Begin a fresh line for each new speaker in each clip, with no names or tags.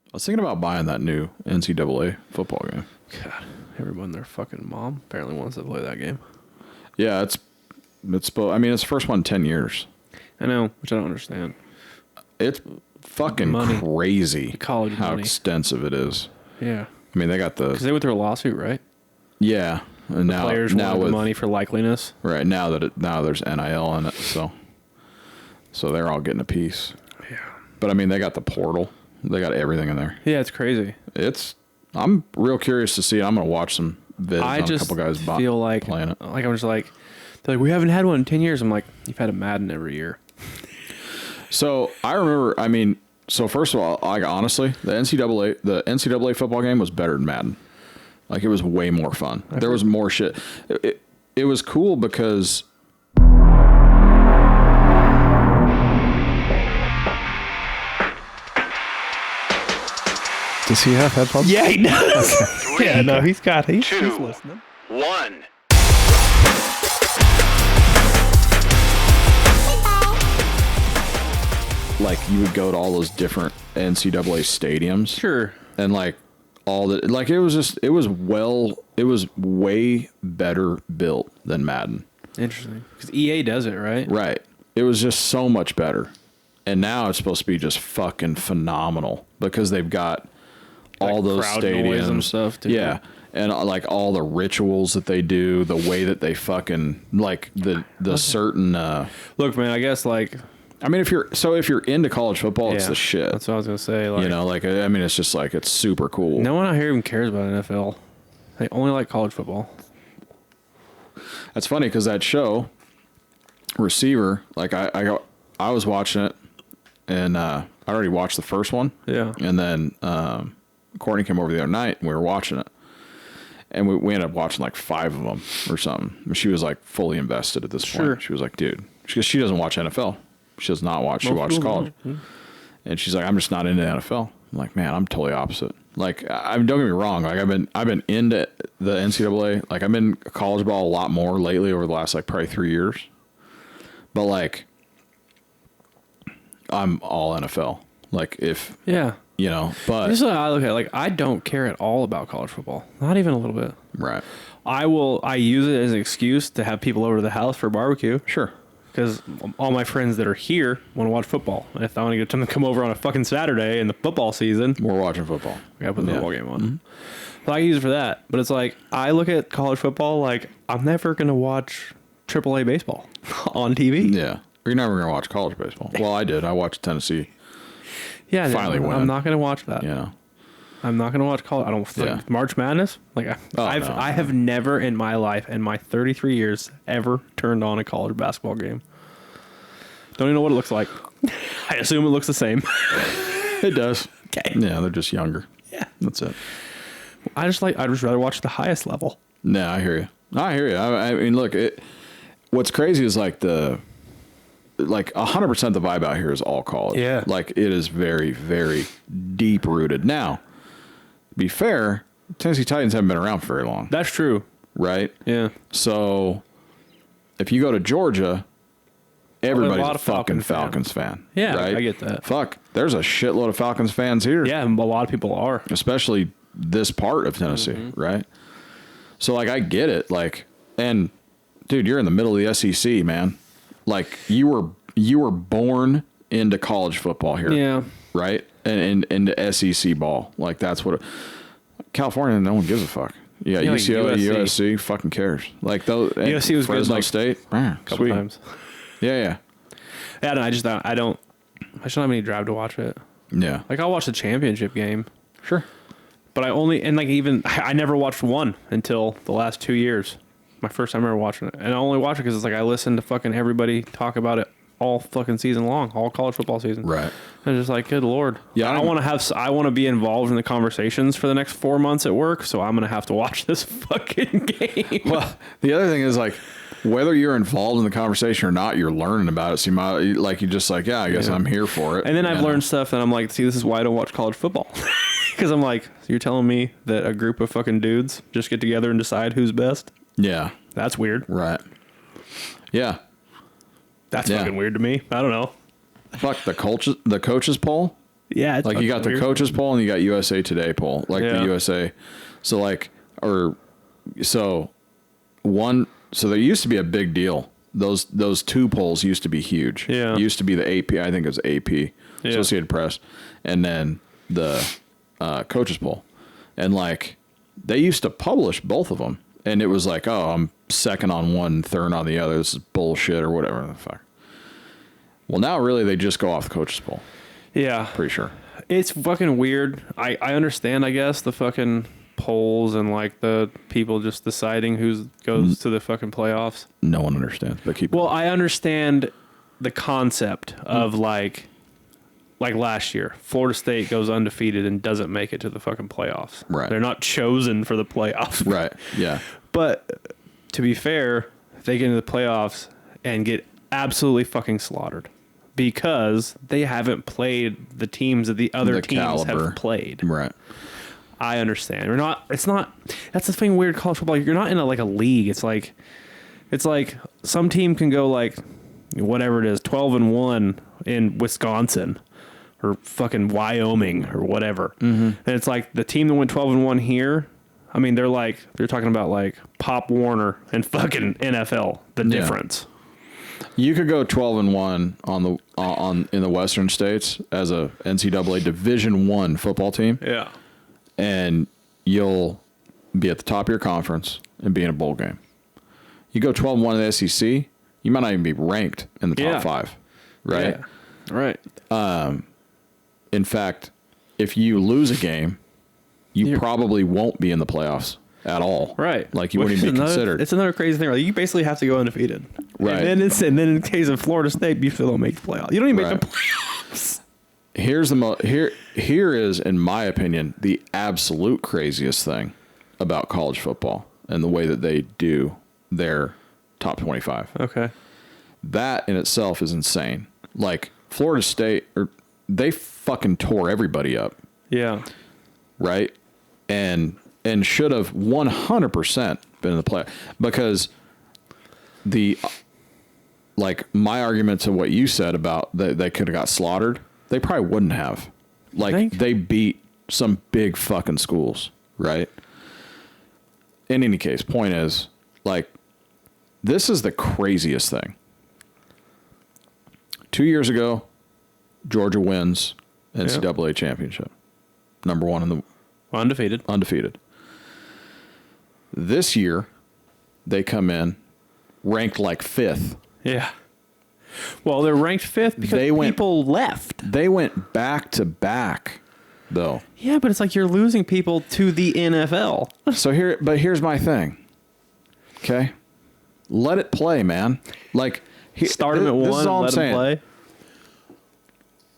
I was thinking about buying that new NCAA football game.
God, everyone and their fucking mom apparently wants to play that game.
Yeah, it's it's the first one in 10 years.
I know, which I don't understand.
It's fucking crazy
college
how
money.
extensive it is.
Yeah.
I mean, they got
Because they went through a lawsuit, right?
Yeah. And now
Players wanted the money for likeliness.
Right, now there's NIL in it, so they're all getting a piece.
Yeah.
But I mean, they got the portal. They got everything in there.
Yeah, it's crazy.
I'm real curious to see it. I'm going to watch some vids on a couple guys
feel like
playing it.
Like I'm just like, they're like, we haven't had one in 10 years. I'm like, you've had a Madden every year.
So I remember, so first of all, like honestly, the NCAA football game was better than Madden. Like it was way more fun. There was more shit. It was cool because
does he have headphones? Yeah, he does. Okay. Yeah, no, he's listening.
1.
like you would go to all those different NCAA stadiums.
Sure.
And like all the, like it was way better built than Madden.
Interesting. Because EA does it, right?
Right. It was just so much better. And now it's supposed to be just fucking phenomenal because they've got all those stadiums
and stuff too.
Yeah. And like all the rituals that they do, the way that they fucking like the certain
look, man, I guess like
I mean if you're into college football, it's the shit.
That's what I was gonna say. Like,
you know, like I mean it's just like it's super cool.
No one out here even cares about NFL. They only like college football.
That's funny because that show Receiver, like I was watching it and I already watched the first one.
Yeah.
And then Courtney came over the other night and we were watching it. And we ended up watching like 5 of them or something. She was like fully invested at this point. She was like, dude, because she doesn't watch NFL. She does not watch. She watches college. Mm-hmm. And she's like, I'm just not into NFL. I'm like, man, I'm totally opposite. Like, don't get me wrong. Like I've been into the NCAA. Like I've been college ball a lot more lately over the last like probably 3 years. But like, I'm all NFL. Like if you know, but
this is how I look at it. Like I don't care at all about college football. Not even a little bit.
Right.
I use it as an excuse to have people over to the house for barbecue.
Sure.
Because all my friends that are here want to watch football. And if I want to get them to come over on a fucking Saturday in the football season,
we're watching football.
I gotta put the football game on. Mm-hmm. So I use it for that. But it's like I look at college football like I'm never gonna watch AAA baseball on TV.
Yeah. You're never gonna watch college baseball. Well, I did. I watched Tennessee.
Yeah,
finally win.
I'm not going to watch that.
Yeah.
I'm not going to watch college. I don't think March Madness. Like I have never in my life, in my 33 years, ever turned on a college basketball game. Don't even know what it looks like. I assume it looks the same.
It does.
Okay.
Yeah, they're just younger.
Yeah.
That's it.
I'd just rather watch the highest level.
No, I hear you. I mean, look, what's crazy is like 100% the vibe out here is all college.
Yeah.
Like it is very, very deep rooted. Now, to be fair, Tennessee Titans haven't been around for very long.
That's true.
Right?
Yeah.
So if you go to Georgia, everybody's
a
a fucking Falcons fan.
Yeah,
right?
I get that.
Fuck, there's a shitload of Falcons fans here.
Yeah, a lot of people are.
Especially this part of Tennessee, right? So like I get it. Like, and dude, you're in the middle of the SEC, man. Like you were born into college football here.
Yeah.
Right? And into SEC ball. Like that's what California, no one gives a fuck. Yeah, UCLA, like USC, fucking cares. Like those
USC was
Fresno
good, like,
State,
a couple times.
Yeah.
Yeah, no, I don't have any drive to watch it.
Yeah.
Like I'll watch the championship game.
Sure.
But I never watched one until the last 2 years. My first time ever watching it. And I only watch it because it's like I listen to fucking everybody talk about it all fucking season long, all college football season.
Right.
And it's just like, good Lord.
Yeah.
I want to be involved in the conversations for the next 4 months at work, so I'm going to have to watch this fucking game.
Well, the other thing is like, whether you're involved in the conversation or not, you're learning about it. So you're just like, yeah, I guess I'm here for it.
And then I've learned stuff and I'm like, see, this is why I don't watch college football. Because I'm like, so you're telling me that a group of fucking dudes just get together and decide who's best?
Yeah.
That's weird.
Right. Yeah.
That's fucking weird to me. I don't know.
Fuck, the coaches poll
Yeah.
Like, you got the coaches poll and you got USA Today poll. Like, the USA. So, like, so there used to be a big deal. Those two polls used to be huge.
Yeah.
It used to be the AP, I think it was AP, Associated Press, and then the coaches poll. And, like, they used to publish both of them. And it was like, oh, I'm second on one, third on the other. This is bullshit or whatever the fuck. Well, now really they just go off the coaches poll.
Yeah.
Pretty sure.
It's fucking weird. I understand, I guess, the fucking polls and like the people just deciding who goes to the fucking playoffs.
No one understands. But
I understand the concept of like last year, Florida State goes undefeated and doesn't make it to the fucking playoffs.
Right.
They're not chosen for the playoffs.
Right. Yeah.
But to be fair, they get into the playoffs and get absolutely fucking slaughtered because they haven't played the teams that the other teams have played.
Right.
I understand. That's the thing weird college football. You're not in a league. It's like some team can go like whatever it is, 12-1 in Wisconsin or fucking Wyoming or whatever. Mm-hmm. And it's like the team that went 12-1 here. I mean, they're talking about like Pop Warner and fucking NFL, the difference.
You could go 12-1 in the Western states as a NCAA Division I football team.
Yeah.
And you'll be at the top of your conference and be in a bowl game. You go 12-1 in the SEC, you might not even be ranked in the top 5, right?
Yeah. Right.
In fact, if you lose a game, you probably won't be in the playoffs at all.
Right.
Like, you wouldn't even be considered.
It's another crazy thing. Like, you basically have to go undefeated.
Right.
And then in the case of Florida State, you still don't make the playoffs. You don't even make the playoffs.
Here is, in my opinion, the absolute craziest thing about college football and the way that they do their top 25.
Okay.
That in itself is insane. Like, Florida State, they fucking tore everybody up. Yeah. Right? And should have 100% been in the play. Because my argument to what you said about they could have got slaughtered, they probably wouldn't have. Like, they beat some big fucking schools, right? In any case, point is, like, this is the craziest thing. 2 years ago, Georgia wins NCAA championship. Number one in the... Undefeated. This year, they come in ranked like 5th.
Yeah. Well, they're ranked 5th because people left.
They went back to back, though.
Yeah, but it's like you're losing people to the NFL.
Here's my thing. Okay? Let it play, man. Like,
start them at 1,
this is all
let them play.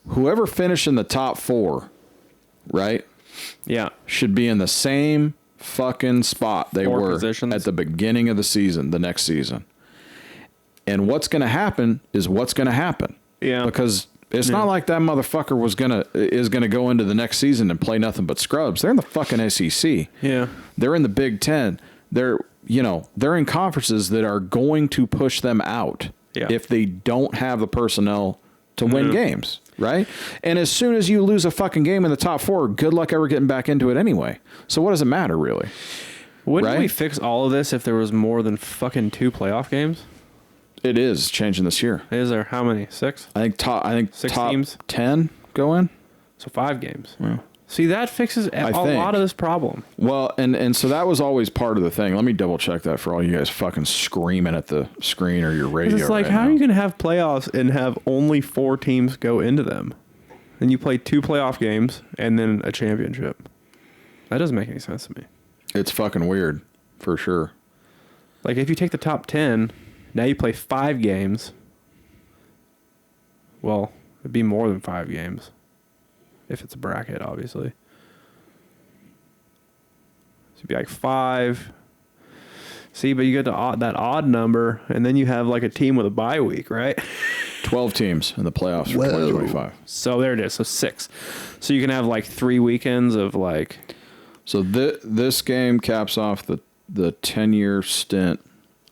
Whoever finished in the top 4, right?
Yeah.
Should be in the same fucking spot they were at the beginning of the season, the next season. And what's going to happen is what's going to happen. Yeah. Because it's not like that motherfucker is going to go into the next season and play nothing but scrubs. They're in the fucking SEC. Yeah. They're in the Big Ten. They're in conferences that are going to push them out if they don't have the personnel to win games, right? And as soon as you lose a fucking game in the top 4, good luck ever getting back into it anyway. So what does it matter, really?
Wouldn't we fix all of this if there was more than fucking 2 playoff games?
It is changing this year.
Is there how many? 6?
I think
6
top
teams?
10 go in.
So 5 games. Yeah. See, that fixes a lot of this problem.
Well, and so that was always part of the thing. Let me double check that for all you guys fucking screaming at the screen or your radio.
It's like, how are you going to have playoffs and have only 4 teams go into them? And you play 2 playoff games and then a championship. That doesn't make any sense to me.
It's fucking weird, for sure.
Like, if you take the top 10, now you play 5 games. Well, it'd be more than 5 games. If it's a bracket, obviously. So it'd be like 5. See, but you get that odd number, and then you have like a team with a bye week, right?
12 teams in the playoffs for 2025.
So there it is. So 6. So you can have like 3 weekends of like...
So this game caps off the 10-year stint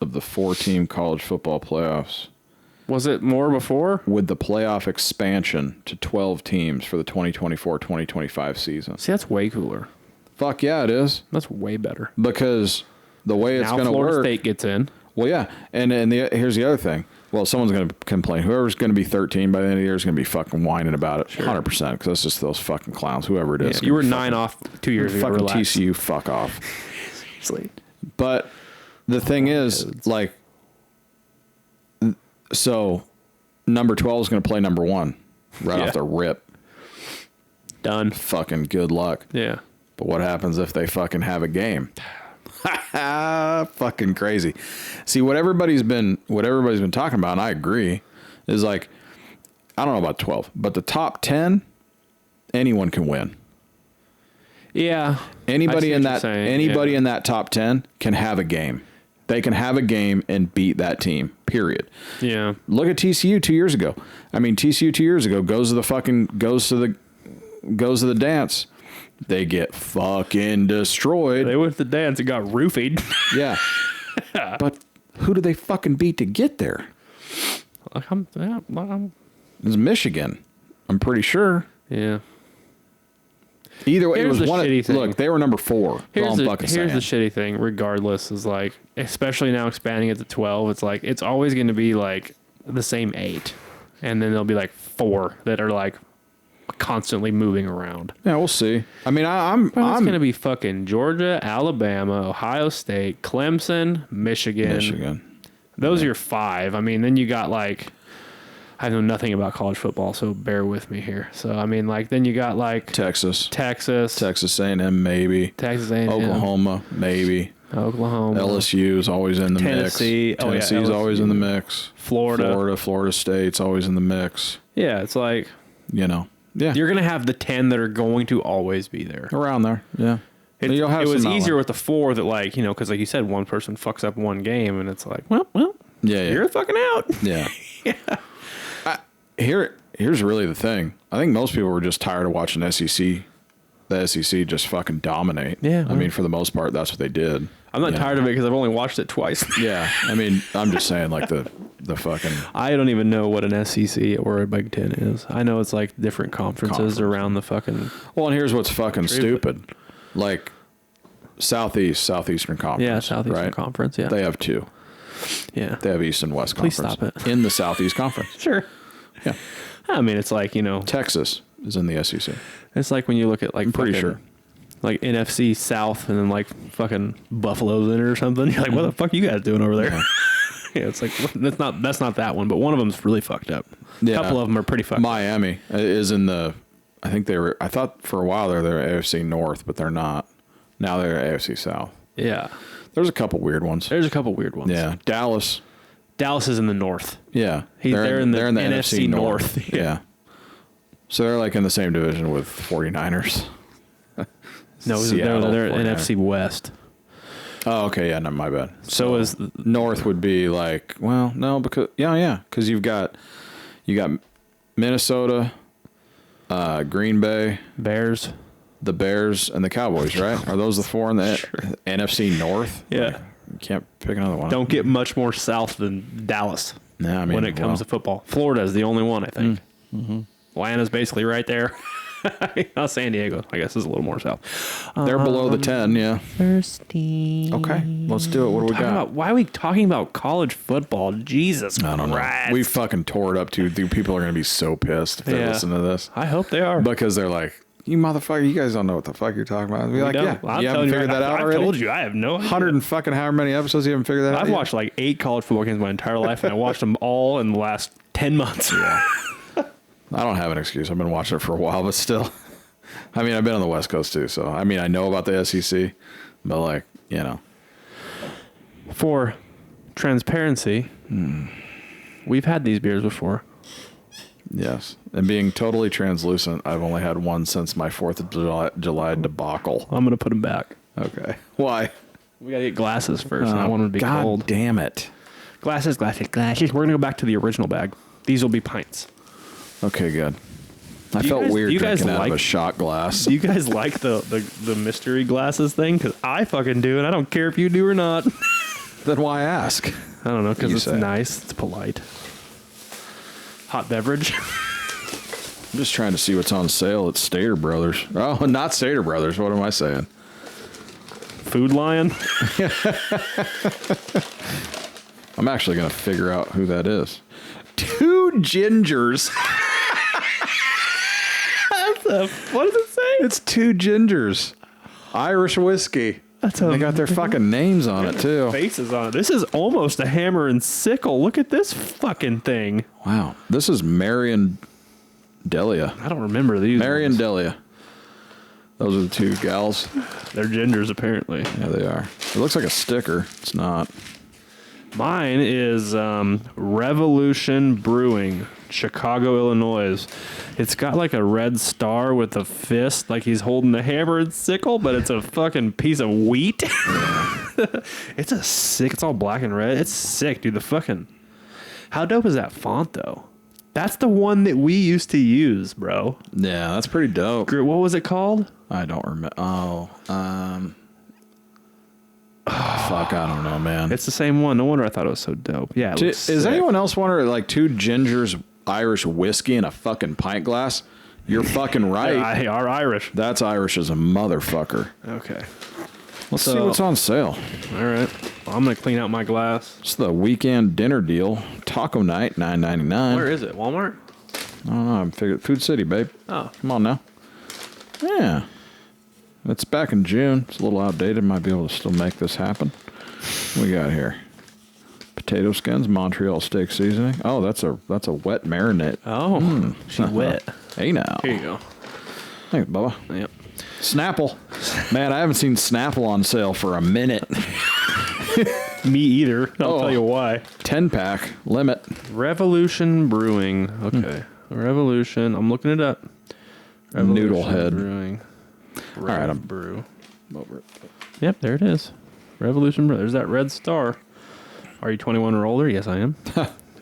of the 4-team college football playoffs.
Was it more before?
With the playoff expansion to 12 teams for the 2024-2025 season.
See, that's way cooler.
Fuck yeah, it is.
That's way better.
Because the way it's going to work...
Florida State gets in.
Well, yeah. And here's the other thing. Well, someone's going to complain. Whoever's going to be 13 by the end of the year is going to be fucking whining about it. Sure. 100%. Because that's just those fucking clowns, whoever it is.
Yeah, you were 9 off 2 years ago.
Fucking TCU, fuck off.
Seriously.
But the thing is, like... So, number 12 is going to play number 1 right off the rip.
Done.
Fucking good luck.
Yeah.
But what happens if they fucking have a game? Fucking crazy. See, what everybody's been talking about, and I agree, is like, I don't know about 12, but the top 10, anyone can win.
Yeah.
Anybody in that top 10 can have a game. They can have a game and beat that team, period.
Yeah.
Look at TCU 2 years ago. I mean, TCU 2 years ago goes to the dance. They get fucking destroyed.
They went to the dance and got roofied.
Yeah. But who do they fucking beat to get there? It's Michigan. I'm pretty sure.
Yeah.
Either way, it was one. Look, they were number 4.
Here's the shitty thing. Regardless, is like, especially now expanding it to 12. It's like it's always going to be like the same 8, and then there'll be like 4 that are like constantly moving around.
Yeah, we'll see. I mean, I'm
going to be fucking Georgia, Alabama, Ohio State, Clemson, Michigan. Those are your 5. I mean, then you got like. I know nothing about college football, so bear with me here. So, I mean, like, then you got, like... Texas
A&M, maybe.
Texas A&M.
Oklahoma, maybe. LSU is always in the mix. Tennessee's always in the mix. Florida State's always in the mix.
Yeah, it's like...
You know. Yeah.
You're going to have the 10 that are going to always be there.
Around there, yeah.
It was easier with the 4 that, like, you know, because, like you said, one person fucks up one game, and it's like, well, you're fucking out.
Yeah. Yeah. Here's really the thing. I think most people were just tired of watching the SEC just fucking dominate.
Yeah.
I mean, for the most part, that's what they did.
I'm not tired of it because I've only watched it twice.
Yeah. I mean, I'm just saying, like, the fucking...
I don't even know what an SEC or a Big Ten is. I know it's, like, different conferences around the fucking...
Well, and here's what's fucking stupid. Like, Southeastern Conference.
Yeah, Southeastern Conference, yeah.
They have 2.
Yeah.
They have East and West Conference.
Please stop it.
In the Southeast Conference.
Sure.
Yeah.
I mean, it's like, you know...
Texas is in the SEC.
It's like when you look at, like...
I'm pretty sure.
Like, NFC South and then, like, fucking Buffalo's in it or something. You're like, what the fuck are you guys doing over there? Yeah, yeah, it's like, that's not that one, but one of them's really fucked up. Yeah. A couple of them are pretty fucked
Miami
up.
Is in the... I thought for a while they're AFC North, but they're not. Now they're AFC South.
Yeah.
There's a couple weird ones.
Yeah. Dallas is in the North.
Yeah.
They're in the NFC North.
Yeah. So they're like in the same division with 49ers.
No, they're NFC West.
Oh, okay. Yeah, no, my bad.
So is
North would be like, well, no, because because you've got Minnesota, Green Bay,
Bears,
the Bears, and the Cowboys, right? Are those the 4 in the NFC North?
Yeah.
Like, you can't pick another one.
Don't get much more south than Dallas.
Yeah, I mean,
when it comes to football, Florida is the only one, I think.
Mm-hmm.
Atlanta's basically right there. San Diego, I guess, is a little more south.
They're below the 10, yeah.
Thirsty.
Okay, let's do it. What do we got?
Why are we talking about college football? Jesus Christ.
I don't know. We fucking tore it up, too. The people are going to be so pissed if they listen to this.
I hope they are.
Because they're like, you motherfucker, you guys don't know what the fuck you're talking about. Be like, yeah, you haven't figured that out already?
I told you, I have no idea.
100 and fucking however many episodes you haven't figured that out
I've watched like 8 college football games my entire life, and I watched them all in the last 10 months.
Yeah. I don't have an excuse. I've been watching it for a while, but still. I mean, I've been on the West Coast, too, so, I mean, I know about the SEC, but, like, you know.
For transparency, we've had these beers before.
Yes. And being totally translucent, I've only had one since my 4th of July debacle.
I'm going to put them back.
Okay. Why?
We got to get glasses first. I want them to be cold.
God damn it.
Glasses. We're going to go back to the original bag. These will be pints.
Okay, good. I felt weird drinking out of a shot glass.
Do you guys like the mystery glasses thing? Because I fucking do, and I don't care if you do or not.
Then why ask?
I don't know, because it's nice. It's polite. Hot beverage.
I'm just trying to see what's on sale at Stater Brothers. Oh, not Stater Brothers. What am I saying?
Food Lion.
I'm actually going to figure out who that is. Two Gingers.
What does it say?
It's Two Gingers. Irish whiskey. They got their fucking names on it, too.
Faces on it. This is almost a hammer and sickle. Look at this fucking thing.
Wow. This is Marion Delia.
I don't remember these.
Marion Delia. Those are the two gals.
They're gingers, apparently.
Yeah, they are. It looks like a sticker. It's not.
Mine is Revolution Brewing, Chicago, Illinois. It's got like a red star with a fist, like he's holding a hammer and sickle, but it's a fucking piece of wheat. It's all black and red. It's sick, dude. How dope is that font, though? That's the one that we used to use, bro.
Yeah, that's pretty dope.
What was it called?
I don't remember. Fuck, I don't know, man.
It's the same one. No wonder I thought it was so dope. Yeah,
Is anyone else wondering, like, Two Gingers Irish whiskey in a fucking pint glass? You're fucking right.
They are Irish.
That's Irish as a motherfucker.
Okay.
Let's see what's on sale.
All right. Well, I'm going to clean out my glass.
It's the weekend dinner deal. Taco night, $9.99.
Where is it? Walmart?
I don't know. I'm figuring Food City, babe.
Oh.
Come on now. Yeah. It's back in June. It's a little outdated. Might be able to still make this happen. What we got here? Potato skins, Montreal steak seasoning. Oh, that's a wet marinade.
Oh, she's wet.
Hey now.
Here you go.
Thanks, Bubba.
Yep.
Snapple. Man, I haven't seen Snapple on sale for a minute.
Me either. I'll tell you why.
10-pack limit.
Revolution Brewing. Okay. Revolution. I'm looking it up. Revolution
Noodlehead.
Brewing.
All right, I'm
Brew.
over it.
Yep, there it is. Revolution Brew. There's that red star. Are you 21 or older? Yes, I am.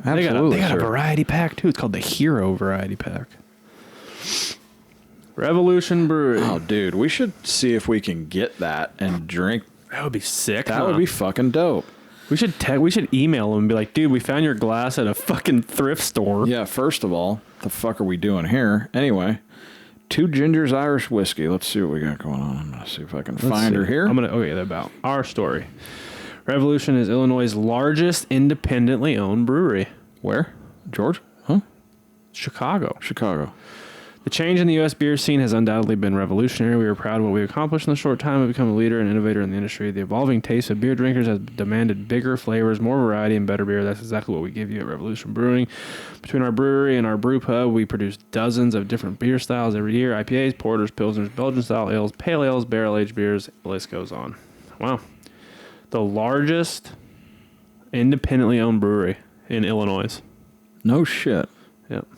Absolutely.
They got a variety pack too. It's called the Hero Variety Pack. Revolution Brewing.
Oh, dude, we should see if we can get that and drink.
That would be sick.
That would be fucking dope.
We should email them and be like, dude, we found your glass at a fucking thrift store.
Yeah, first of all, the fuck are we doing here? Anyway, Two Gingers Irish whiskey. Let's see what we got going on. I'm going to see if I can find her here.
Okay, about our story. Revolution is Illinois' largest independently owned brewery.
Where? George? Huh?
Chicago. The change in the U.S. beer scene has undoubtedly been revolutionary. We are proud of what we've accomplished in the short time. We've become a leader and innovator in the industry. The evolving taste of beer drinkers has demanded bigger flavors, more variety, and better beer. That's exactly what we give you at Revolution Brewing. Between our brewery and our brew pub, we produce dozens of different beer styles every year. IPAs, porters, pilsners, Belgian-style ales, pale ales, barrel-aged beers. The list goes on. Wow. The largest independently owned brewery in Illinois.
No shit.
Yep.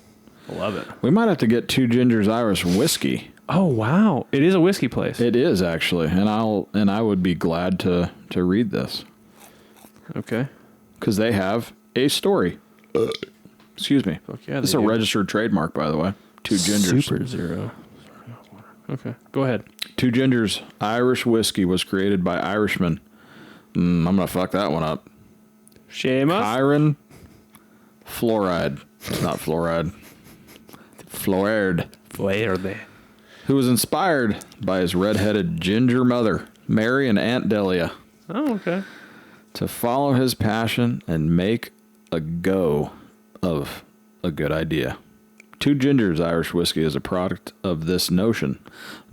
I love it.
We might have to get Two Gingers Irish whiskey.
Oh wow, it is a whiskey place.
It is actually, and I would be glad to read this.
Okay.
Because they have a story. Excuse me.
Fuck yeah,
this is a registered trademark, by the way. Two Gingers.
Super Zero. Okay, go ahead.
Two Gingers Irish whiskey was created by Irishmen. I'm gonna fuck that one up.
Seamus.
Iron fluoride. It's not fluoride. Fluoride. Who was inspired by his red-headed ginger mother, Mary and Aunt Delia.
Oh, okay.
To follow his passion and make a go of a good idea. Two Gingers Irish whiskey is a product of this notion,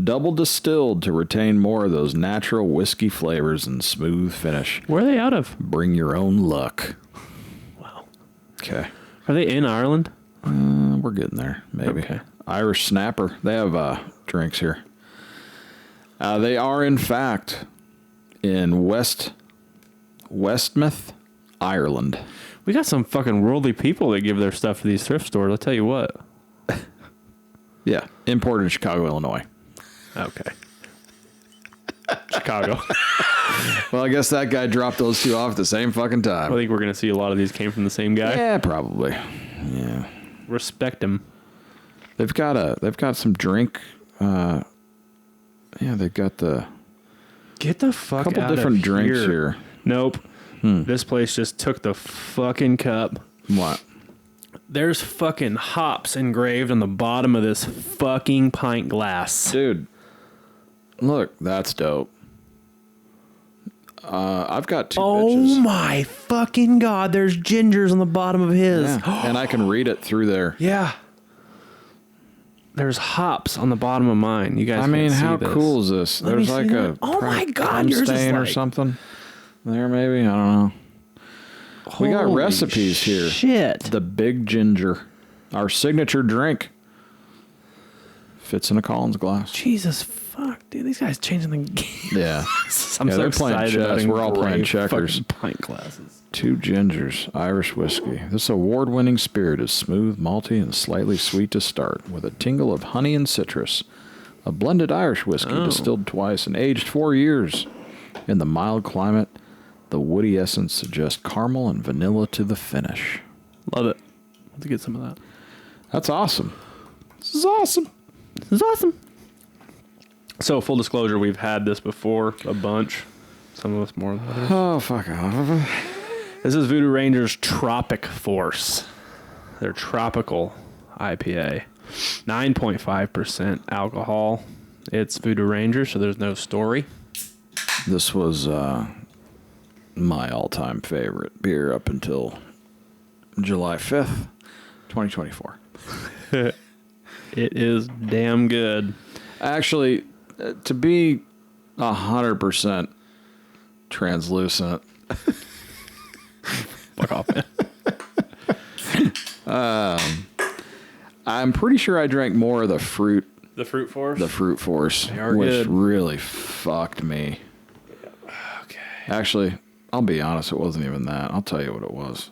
double distilled to retain more of those natural whiskey flavors and smooth finish.
Where are they out of?
Bring your own luck.
Wow.
Okay.
Are they in Ireland?
We're getting there, maybe.
Okay.
Irish Snapper. They have drinks here. They are, in fact, in Westmeath, Ireland.
We got some fucking worldly people that give their stuff to these thrift stores. I'll tell you what.
Yeah. Imported in Chicago, Illinois.
Okay. Chicago.
Well, I guess that guy dropped those two off at the same fucking time.
I think we're going to see a lot of these came from the same guy.
Yeah, probably. Yeah.
Respect him.
They've got some drink. Yeah, they've got the
Get the fuck
couple
out of
different drinks
here.
here.
Nope. This place just took the fucking cup.
What?
There's fucking hops engraved on the bottom of this fucking pint glass.
Dude, look, that's dope. I've got 2 bitches.
Oh my fucking God, there's gingers on the bottom of his.
Yeah. And I can read it through there.
Yeah. There's hops on the bottom of mine. You guys can't see
how
this.
cool is this? There's like a
oh my God,
yours stain or something there maybe. I don't know. We got recipes here.
Shit.
The Big Ginger, our signature drink. Fits in a Collins glass.
Jesus fuck, dude. These guys changing the game.
Yeah.
I'm so
they're playing
excited.
chess. We're all playing checkers.
Pint glasses.
2 gingers, Irish whiskey. This award-winning spirit is smooth, malty, and slightly sweet to start, with a tingle of honey and citrus. A blended Irish whiskey distilled twice and aged 4 years. In the mild climate, the woody essence suggests caramel and vanilla to the finish.
Love it. Let's get some of that.
That's awesome. This is awesome.
This is awesome. So, full disclosure, we've had this before a bunch. Some of us more than others.
Oh, fuck off.
This is Voodoo Ranger's Tropic Force. Their tropical IPA. 9.5% alcohol. It's Voodoo Ranger, so there's no story.
This was my all-time favorite beer up until July 5th, 2024.
It is damn good.
Actually, to be 100% translucent.
Fuck off, man.
I'm pretty sure I drank more of the fruit.
The Fruit Force?
The Fruit Force, which
good.
really fucked me.
Okay.
Actually, I'll be honest, it wasn't even that. I'll tell you what it was.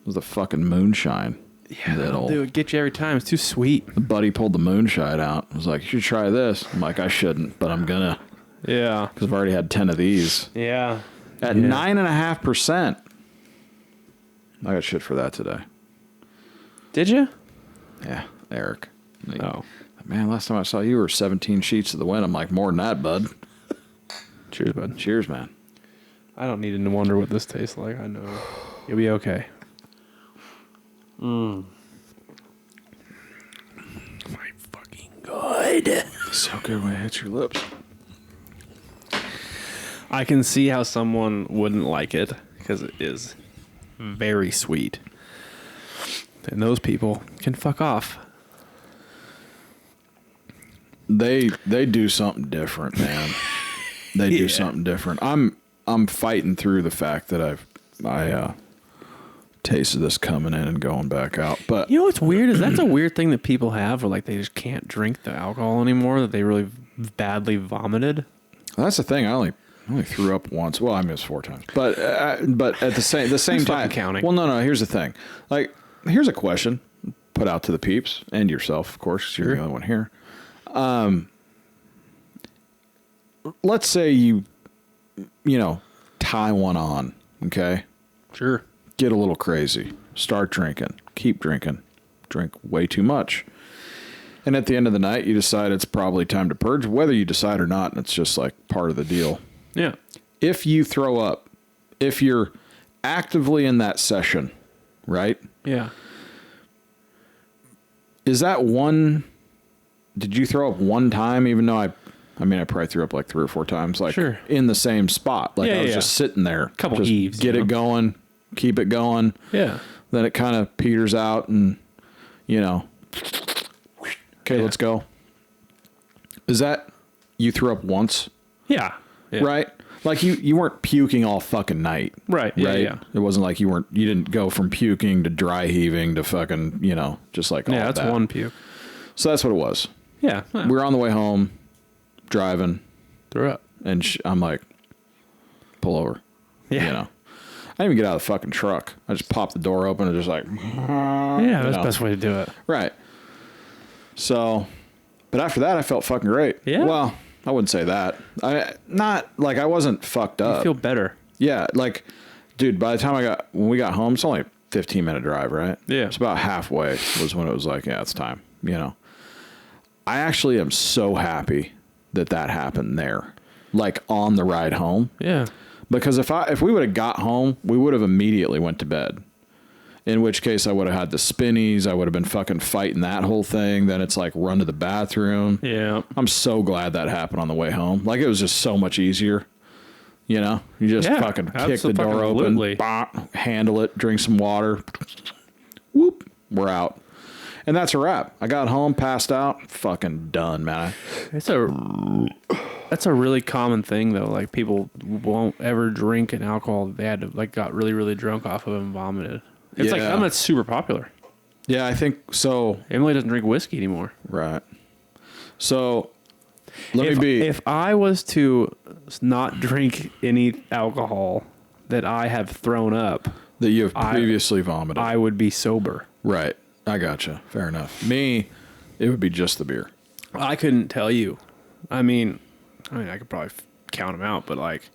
It was the fucking moonshine.
Yeah, that'll do it. Get you every time. It's too sweet.
The buddy pulled the moonshine out. I was like, you should try this. I'm like, I shouldn't, but I'm gonna.
Yeah.
Because I've already had 10 of these.
Yeah.
At 9.5%. I got shit for that today.
Did you?
Yeah, Eric.
Oh.
Man, last time I saw you were 17 sheets to the wind. I'm like, more than that, bud.
Cheers, bud.
Cheers, man.
I don't need to wonder what this tastes like. I know. You'll be okay. My fucking good.
So good when it hits your lips.
I can see how someone wouldn't like it because it is very sweet. And those people can fuck off.
They do something different, man. They do something different. I'm fighting through the fact that I tasted this coming in and going back out. But
you know what's weird is that's a weird thing that people have where like they just can't drink the alcohol anymore, that they really badly vomited.
That's the thing. I only threw up once. Well, I mean, it was 4 times. But at the same time,
counting.
Well, no. Here's the thing. Like, here's a question put out to the peeps and yourself, of course, 'cause you're the only one here. Let's say you tie one on. Okay.
Sure.
Get a little crazy. Start drinking. Keep drinking. Drink way too much. And at the end of the night, you decide it's probably time to purge, whether you decide or not. And it's just like part of the deal.
Yeah.
If you throw up, if you're actively in that session, right?
Yeah.
Is that one? Did you throw up one time? Even though I probably threw up like 3 or 4 times, like
sure.
in the same spot. Like I was just sitting there,
couple
just
heaves,
get it going, keep it going.
Yeah.
Then it kind of peters out, and okay, let's go. Is that you threw up once?
Yeah.
Right? Like you weren't puking all fucking night.
Right. Yeah.
Right?
Yeah.
It wasn't like you didn't go from puking to dry heaving to fucking, just like all that.
Yeah, that's one puke.
So that's what it was.
Yeah.
We were on the way home, driving.
Threw up.
And I'm like, pull over.
Yeah.
I didn't even get out of the fucking truck. I just popped the door open and just like.
Yeah, that's the best way to do it.
Right. So, but after that, I felt fucking great.
Yeah.
Well, I wouldn't say that. I wasn't fucked up.
You feel better.
Yeah. Like, dude, by the time when we got home, it's only a 15-minute drive, right?
Yeah.
It's about halfway was when it was like, yeah, it's time, I actually am so happy that happened there, like on the ride home.
Yeah.
Because if we would have got home, we would have immediately went to bed. In which case I would have had the spinnies. I would have been fucking fighting that whole thing. Then it's like run to the bathroom.
Yeah.
I'm so glad that happened on the way home. Like it was just so much easier. You know, you just fucking kick the door open, handle it, drink some water. Whoop, we're out. And that's a wrap. I got home, passed out, fucking done, man.
That's a really common thing though. Like people won't ever drink an alcohol that they had to like got really, really drunk off of and vomited. It's like something that's super popular.
Yeah, I think so.
Emily doesn't drink whiskey anymore.
Right. So if
I was to not drink any alcohol that I have thrown up
that you have previously vomited,
I would be sober.
Right. I gotcha. Fair enough. Me, it would be just the beer.
I couldn't tell you. I mean, I could probably count them out, but like,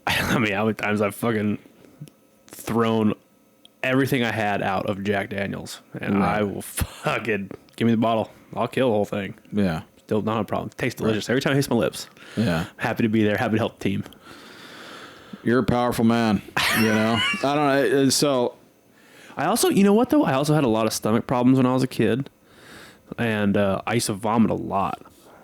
I mean, how many times I've fucking thrown everything I had out of Jack Daniels, and I will fucking give me the bottle. I'll kill the whole thing.
Yeah.
Still not a problem. Tastes delicious. Every time it hits my lips.
Yeah.
Happy to be there. Happy to help the team.
You're a powerful man. You know? I don't know. So
I also, you know what though? I also had a lot of stomach problems when I was a kid, and I used to vomit a lot.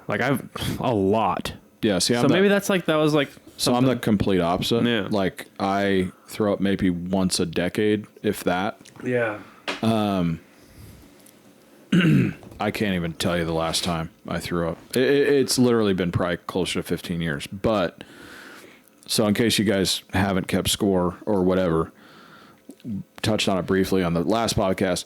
Like a lot.
Yeah. See,
so maybe that was like.
So I'm the complete opposite.
Yeah.
Like I throw up maybe once a decade, if that.
Yeah.
I can't even tell you the last time I threw up. It's literally been probably closer to 15 years. But so in case you guys haven't kept score or whatever, touched on it briefly on the last podcast.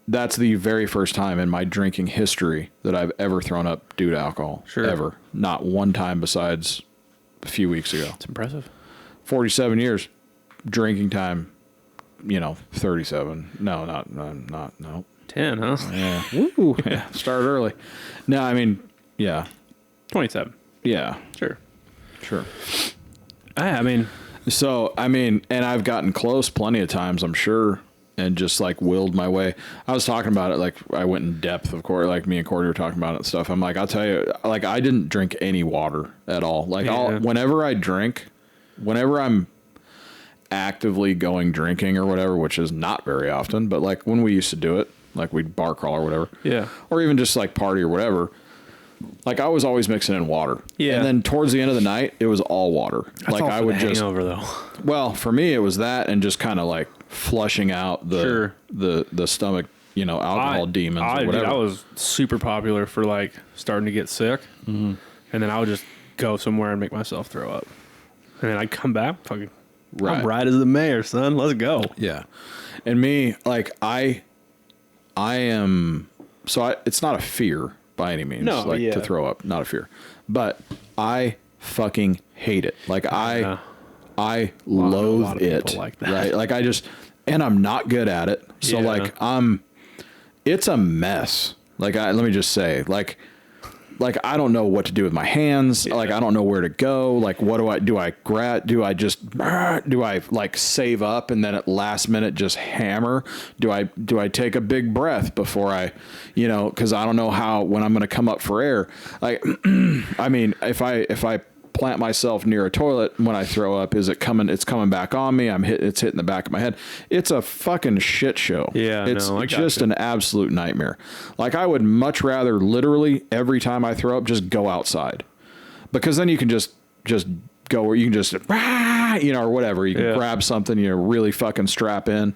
That's the very first time in my drinking history that I've ever thrown up due to alcohol.
Sure.
Ever. Not one time besides a few weeks ago.
It's impressive.
47 years drinking time, 37. No, no.
10, huh?
Yeah. Woo. Yeah. Started early. No, I mean, yeah.
27.
Yeah.
Sure.
And I've gotten close plenty of times, I'm sure, and just like willed my way. I was talking about it, like I went in depth, of course, like me and Cordy were talking about it and stuff. I'm like, I'll tell you, like I didn't drink any water at all. Like whenever I drink, whenever I'm actively going drinking or whatever, which is not very often, but like when we used to do it, like we'd bar crawl or whatever.
Yeah.
Or even just like party or whatever. Like I was always mixing in water.
Yeah.
And then towards the end of the night, it was all water.
That's
like I would just
hangover though.
Well, for me it was that and just kind of like flushing out the stomach, alcohol demons or whatever.
I was super popular for like starting to get sick. Mm-hmm. And then I would just go somewhere and make myself throw up. And then I'd come back, fucking I'm right as the mayor, son. Let's go.
Yeah. And me, like I am it's not a fear by any means, to throw up, not a fear, but I fucking hate it. Like I loathe it. Like that. Right. Like and I'm not good at it. So it's a mess. Like let me just say, like I don't know what to do with my hands. Yeah. Like I don't know where to go. Like what do I grab? Do I like save up and then at last minute just hammer? Do I take a big breath before I, cause I don't know when I'm going to come up for air. Like, I mean, if I plant myself near a toilet when I throw up, it's coming back on me. It's hitting the back of my head. It's a fucking shit show.
Yeah.
It's just an absolute nightmare. Like I would much rather literally every time I throw up, just go outside, because then you can just go where you can just, or whatever. You can grab something, really fucking strap in.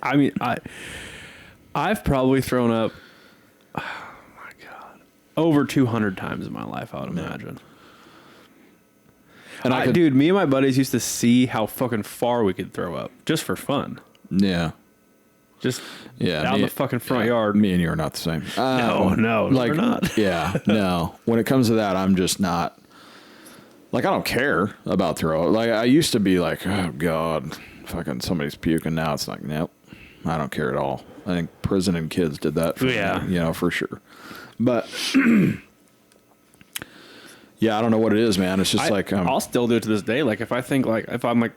I mean, I've probably thrown up, oh my God, over 200 times in my life, I would imagine. And dude, me and my buddies used to see how fucking far we could throw up just for fun.
Yeah.
Just out in the fucking front yard.
Me and you are not the same.
No, we're not.
Yeah, no. When it comes to that, I'm just not. Like, I don't care about throw up. Like, I used to be like, oh, God, fucking somebody's puking. Now it's like, nope, I don't care at all. I think prison and kids did that for me, for sure. But... yeah, I don't know what it is, man. It's just
I'll still do it to this day. Like if I'm like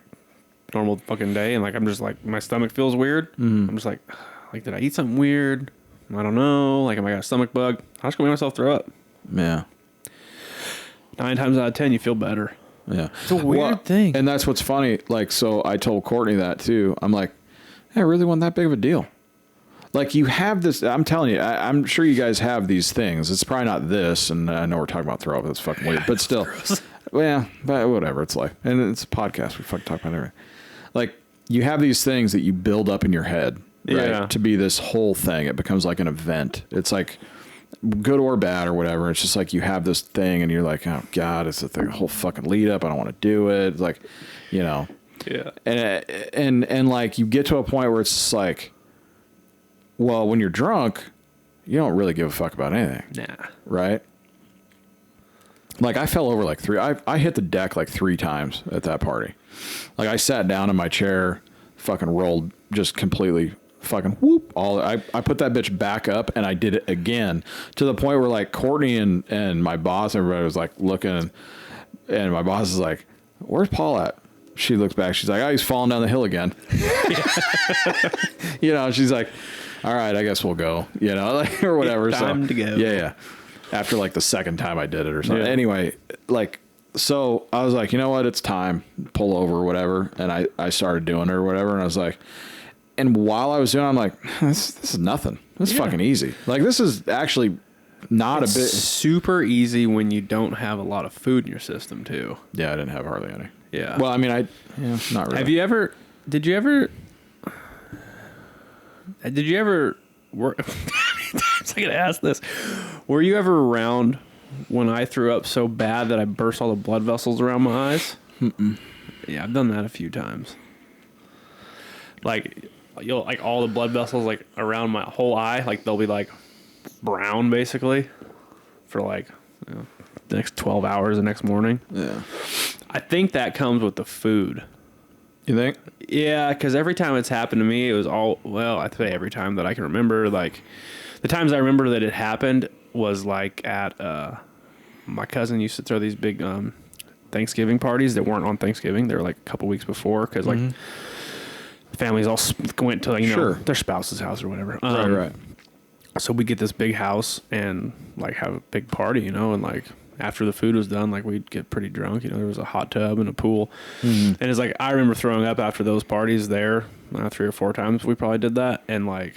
normal fucking day and like I'm just like my stomach feels weird. I'm just like did I eat something weird? I don't know. Like am I got a stomach bug? I'll just go make myself throw up.
Yeah.
9 times out of 10, you feel better.
Yeah.
It's a weird thing.
And that's what's funny. Like, so I told Courtney that too. I'm like, hey, it really wasn't that big of a deal. Like, you have this, I'm telling you, I'm sure you guys have these things. It's probably not this, and I know we're talking about throw up. That's fucking weird. But still, well, yeah, but whatever. It's like, and it's a podcast. We fucking talk about everything. Like, you have these things that you build up in your head, right? To be this whole thing. It becomes like an event. It's like, good or bad or whatever. It's just like you have this thing and you're like, oh God, it's a whole fucking lead up. I don't want to do it. It's like, you know.
Yeah.
And like you get to a point where it's just like, well, when you're drunk, you don't really give a fuck about anything.
Nah.
Right? Like I fell over like I hit the deck like 3 times at that party. Like I sat down in my chair, fucking rolled just completely fucking whoop. I put that bitch back up and I did it again to the point where like Courtney and my boss, everybody was like looking and my boss is like, where's Paul at? She looks back. She's like, oh, he's falling down the hill again. You know, she's like, all right, I guess we'll go, you know, like, or whatever.
Time to go.
Yeah. After like the second time I did it or something. Yeah. Anyway, like, so I was like, you know what? It's time. Pull over or whatever. And I started doing it or whatever. And I was like, and while I was doing it, I'm like, this is nothing. This is fucking easy. Like, this is actually not a bit.
Super easy when you don't have a lot of food in your system, too.
Yeah, I didn't have hardly any.
Yeah.
Well, I mean, not really.
Did you ever work? I was going to ask this. Were you ever around when I threw up so bad that I burst all the blood vessels around my eyes?
Mm-mm.
Yeah, I've done that a few times. Like, like all the blood vessels like around my whole eye, like they'll be like brown basically for like the next 12 hours the next morning.
Yeah.
I think that comes with the food.
You think?
Yeah, because every time it's happened to me, it was I'd say every time that I can remember, like the times I remember that it happened was like at, my cousin used to throw these big, Thanksgiving parties that weren't on Thanksgiving. They were like a couple weeks before. Cause like families all went to, like, their spouse's house or whatever.
Right.
So we get this big house and like have a big party, and like after the food was done, like we'd get pretty drunk. There was a hot tub and a pool. And it's like, I remember throwing up after those parties there 3 or 4 times. We probably did that. And like,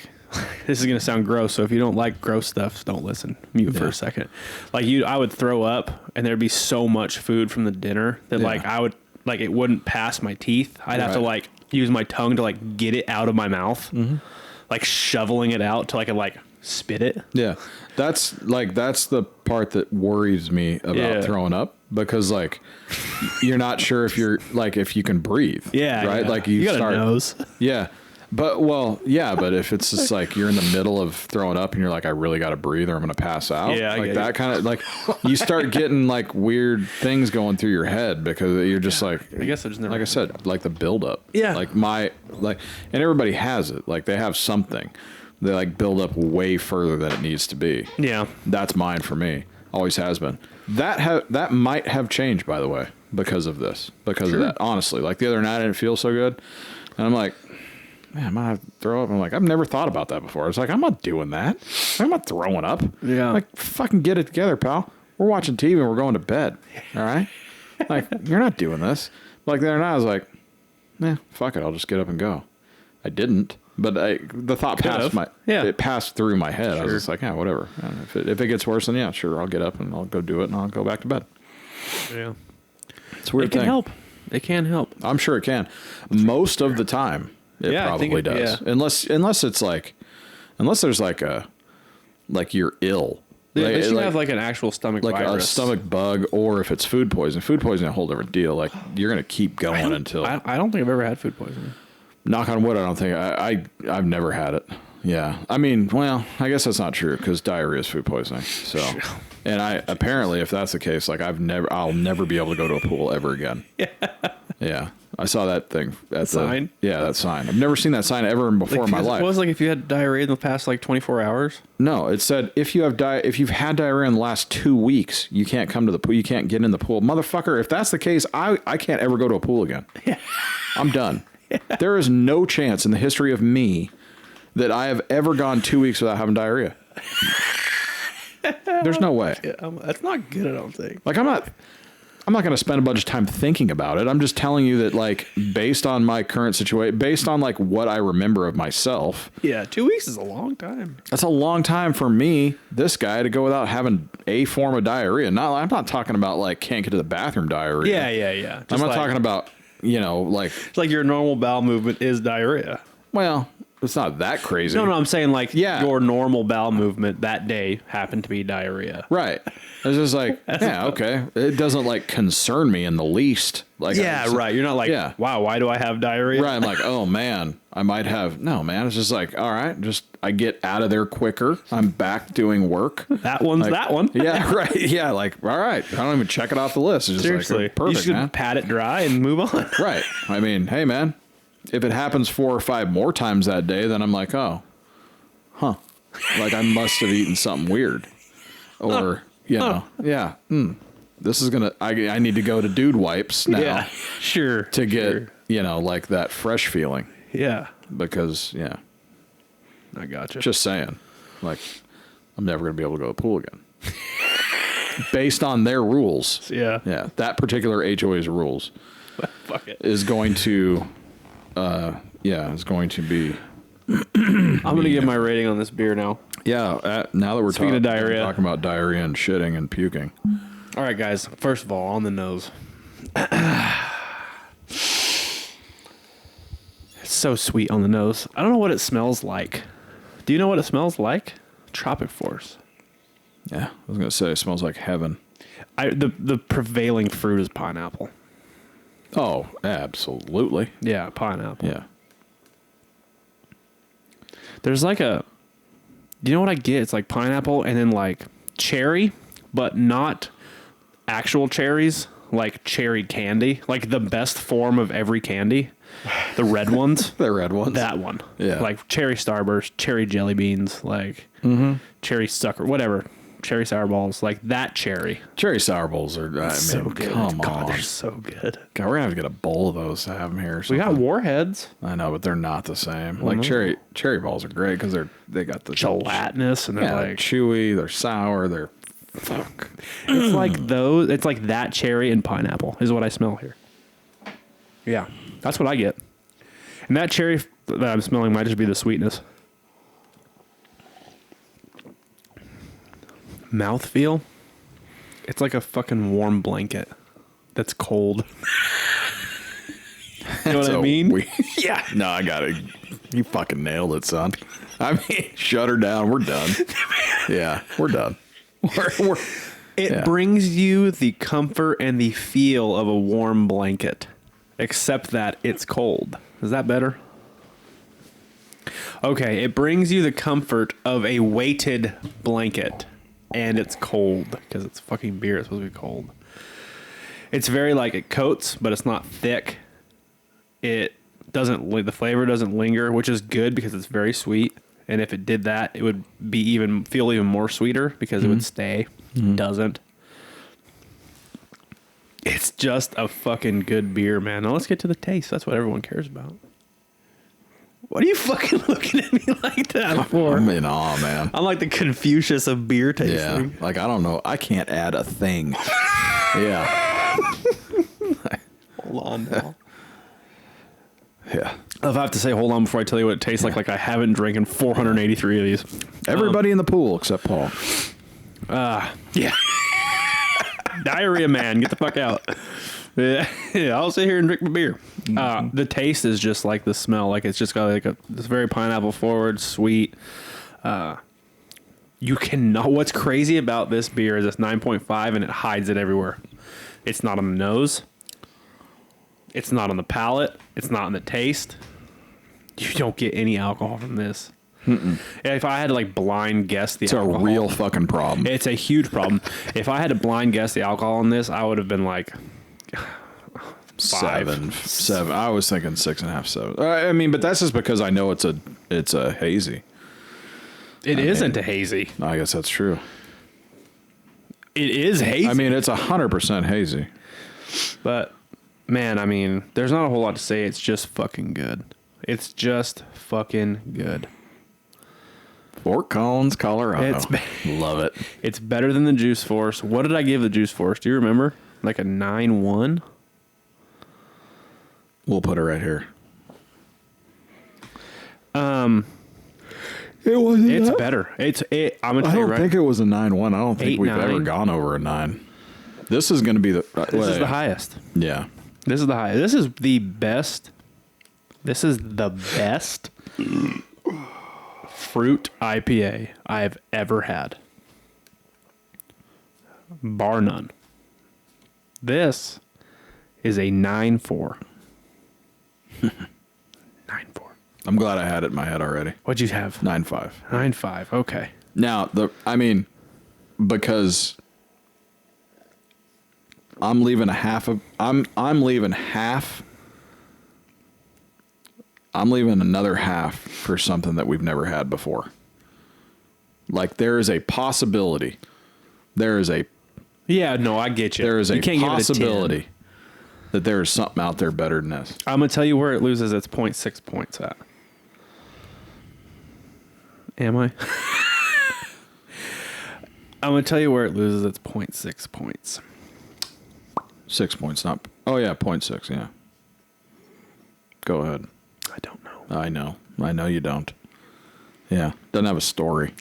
this is going to sound gross. So if you don't like gross stuff, don't listen. Mute for a second. Like I would throw up and there'd be so much food from the dinner that like I would, like it wouldn't pass my teeth. I'd have to like use my tongue to like get it out of my mouth, like shoveling it out till I could like spit it. Yeah.
That's the part that worries me about throwing up, because like you're not sure if you can breathe. Yeah. Right. Yeah. Like you got a nose. Yeah. But but if it's just like you're in the middle of throwing up and you're like, I really got to breathe or I'm going to pass out. Yeah. Like that kind of like you start getting like weird things going through your head because you're just like,
I guess I just never,
like I said, like the buildup.
Yeah.
Like and everybody has it. Like they have something. They like build up way further than it needs to be. Yeah. That's mine for me. Always has been. That might have changed, by the way, because of this. Because of that. Honestly. Like the other night I didn't feel so good. And I'm like, man, I might have to throw up. I'm like, I've never thought about that before. It's like, I'm not doing that. I'm not throwing up. Yeah. Like, fucking get it together, pal. We're watching TV and we're going to bed. All right? Like, you're not doing this. Like the other night I was like, fuck it. I'll just get up and go. I didn't. But the thought it passed through my head. Sure. I was just like, whatever. If it gets worse, then sure, I'll get up and I'll go do it and I'll go back to bed. Yeah. It's a weird thing. It can help. It can help. I'm sure it can. Most of the time, it probably does. Yeah. Unless it's like, there's like you're ill.
Yeah, they should have like an actual stomach
virus. Like a stomach bug, or if it's food poisoning. Food poisoning is a whole different deal. Like you're going to keep going until.
I don't think I've ever had food poisoning.
Knock on wood, I don't think I've never had it. Yeah. I mean, well, I guess that's not true because diarrhea is food poisoning. So, and apparently if that's the case, like I'll never be able to go to a pool ever again. Yeah. I saw that thing at the sign. Yeah, that sign. I've never seen that sign ever before in my life.
It was like if you had diarrhea in the past like 24 hours.
No, it said if you've had diarrhea in the last 2 weeks, you can't come to the pool. You can't get in the pool, motherfucker. If that's the case, I can't ever go to a pool again. Yeah. I'm done. There is no chance in the history of me that I have ever gone 2 weeks without having diarrhea. There's no way.
That's not good, I don't think.
Like I'm not going to spend a bunch of time thinking about it. I'm just telling you that, like, based on my current situation, based on like what I remember of myself.
Yeah, 2 weeks is a long time.
That's a long time for me, this guy, to go without having a form of diarrhea. I'm not talking about like can't get to the bathroom diarrhea.
Yeah.
I'm not talking about, like...
It's like your normal bowel movement is diarrhea.
Well, it's not that crazy.
No, I'm saying like your normal bowel movement that day happened to be diarrhea.
Right. It's just like, okay. It doesn't like concern me in the least. Like,
right. You're not like, wow, why do I have diarrhea?
Right. I'm like, oh man, I might have. No, man. It's just like, all right, I get out of there quicker. I'm back doing work.
That one's
like,
that one.
Yeah, right. Yeah, like, all right. I don't even check it off the list. It's just
seriously,
like, perfect,
you should pat it dry and move on.
Right. I mean, hey man, if it happens 4 or 5 more times that day, then I'm like, like I must have eaten something weird, or this is gonna. I need to go to dude wipes now.
Yeah, sure.
To get like that fresh feeling.
Yeah.
Because
I gotcha.
Just saying, like, I'm never gonna be able to go to the pool again. Based on their rules.
Yeah.
Yeah. That particular HOA's rules.
Fuck it.
Is going to. Is going to be.
I'm going to give my rating on this beer now.
Yeah, now that we're
talking
about diarrhea and shitting and puking.
All right, guys. First of all, on the nose. It's so sweet on the nose. I don't know what it smells like. Do you know what it smells like? Tropic Force.
Yeah, I was going to say it smells like heaven.
The prevailing fruit is pineapple.
Oh, absolutely.
Yeah, pineapple.
Yeah.
There's like you know what I get? It's like pineapple and then like cherry, but not actual cherries, like cherry candy, like the best form of every candy. The red ones.
The red ones.
That one.
Yeah.
Like cherry Starburst, cherry jelly beans, like cherry sucker, whatever. Cherry sour balls, like that cherry.
Cherry sour balls are
so good.
Come on,
they're so good.
God, we're gonna have to get a bowl of those to have them here.
We got Warheads.
I know, but they're not the same. Like cherry balls are great because they got the
gelatinous and they're like
chewy. They're sour. They're fuck.
It's like those. It's like that cherry and pineapple is what I smell here. Yeah, that's what I get. And that cherry that I'm smelling might just be the sweetness. Mouthfeel, it's like a fucking warm blanket that's cold. You know what I mean?
Yeah. No, I got it. You fucking nailed it, son. I mean, shut her down. We're done. Yeah, we're done.
It brings you the comfort and the feel of a warm blanket, except that it's cold. Is that better? Okay, it brings you the comfort of a weighted blanket. And it's cold because it's fucking beer. It's supposed to be cold. It's very like it coats, but it's not thick. It doesn't. The flavor doesn't linger, which is good because it's very sweet. And if it did that, it would feel even more sweeter because it would stay. It doesn't. It's just a fucking good beer, man. Now let's get to the taste. That's what everyone cares about. What are you fucking looking at me like that for?
I'm in awe, man.
I'm like the Confucius of beer tasting.
Yeah, like I don't know. I can't add a thing. Yeah.
Hold on now.
Yeah.
I'll have to say hold on before I tell you what it tastes like. Like I haven't drinking 483 of these.
Everybody in the pool except Paul.
Yeah. Diarrhea man, get the fuck out. Yeah, I'll sit here and drink my beer. The taste is just like the smell. Like it's just got like this very pineapple forward, sweet. You cannot. What's crazy about this beer is it's 9.5 and it hides it everywhere. It's not on the nose. It's not on the palate. It's not on the taste. You don't get any alcohol from this. If I had to like blind guess the alcohol,
it's a real fucking problem.
It's a huge problem. If I had to blind guess the alcohol on this, I would have been like
7. I was thinking 6.5, 7. I mean, but that's just because I know it's a hazy.
It isn't a hazy.
I guess that's true.
It is hazy.
I mean, it's 100% hazy.
But man, I mean, there's not a whole lot to say. It's just fucking good. It's just fucking good.
Fort Collins, Colorado. Love it.
It's better than the Juice Force. What did I give the Juice Force? Do you remember? Like a 9.1?
We'll put it right here.
It's better. I'm gonna tell you right.
I don't think it was a 9.1. I don't think
8,
we've
9.
ever gone over a 9. This is going to be the.
This is the highest.
Yeah.
This is the highest. This is the best. This is the best fruit IPA I've ever had, bar none. This is a 9.4. 9.4.
I'm glad I had it in my head already.
What'd you have?
9.5.
9.5. Okay.
Now because I'm leaving another half for something that we've never had before. Like there is a possibility.
Yeah, no, I get you.
There is
you
a
can't
possibility
give it a 10.
that there is something out there better than this.
I'm going to tell you where it loses its 0.6 points at. Am I? I'm going to tell you where it loses its 0.6 points.
6 points, not... Oh, yeah, 0.6, yeah. Go ahead.
I don't know.
I know. I know you don't. Yeah. Doesn't have a story.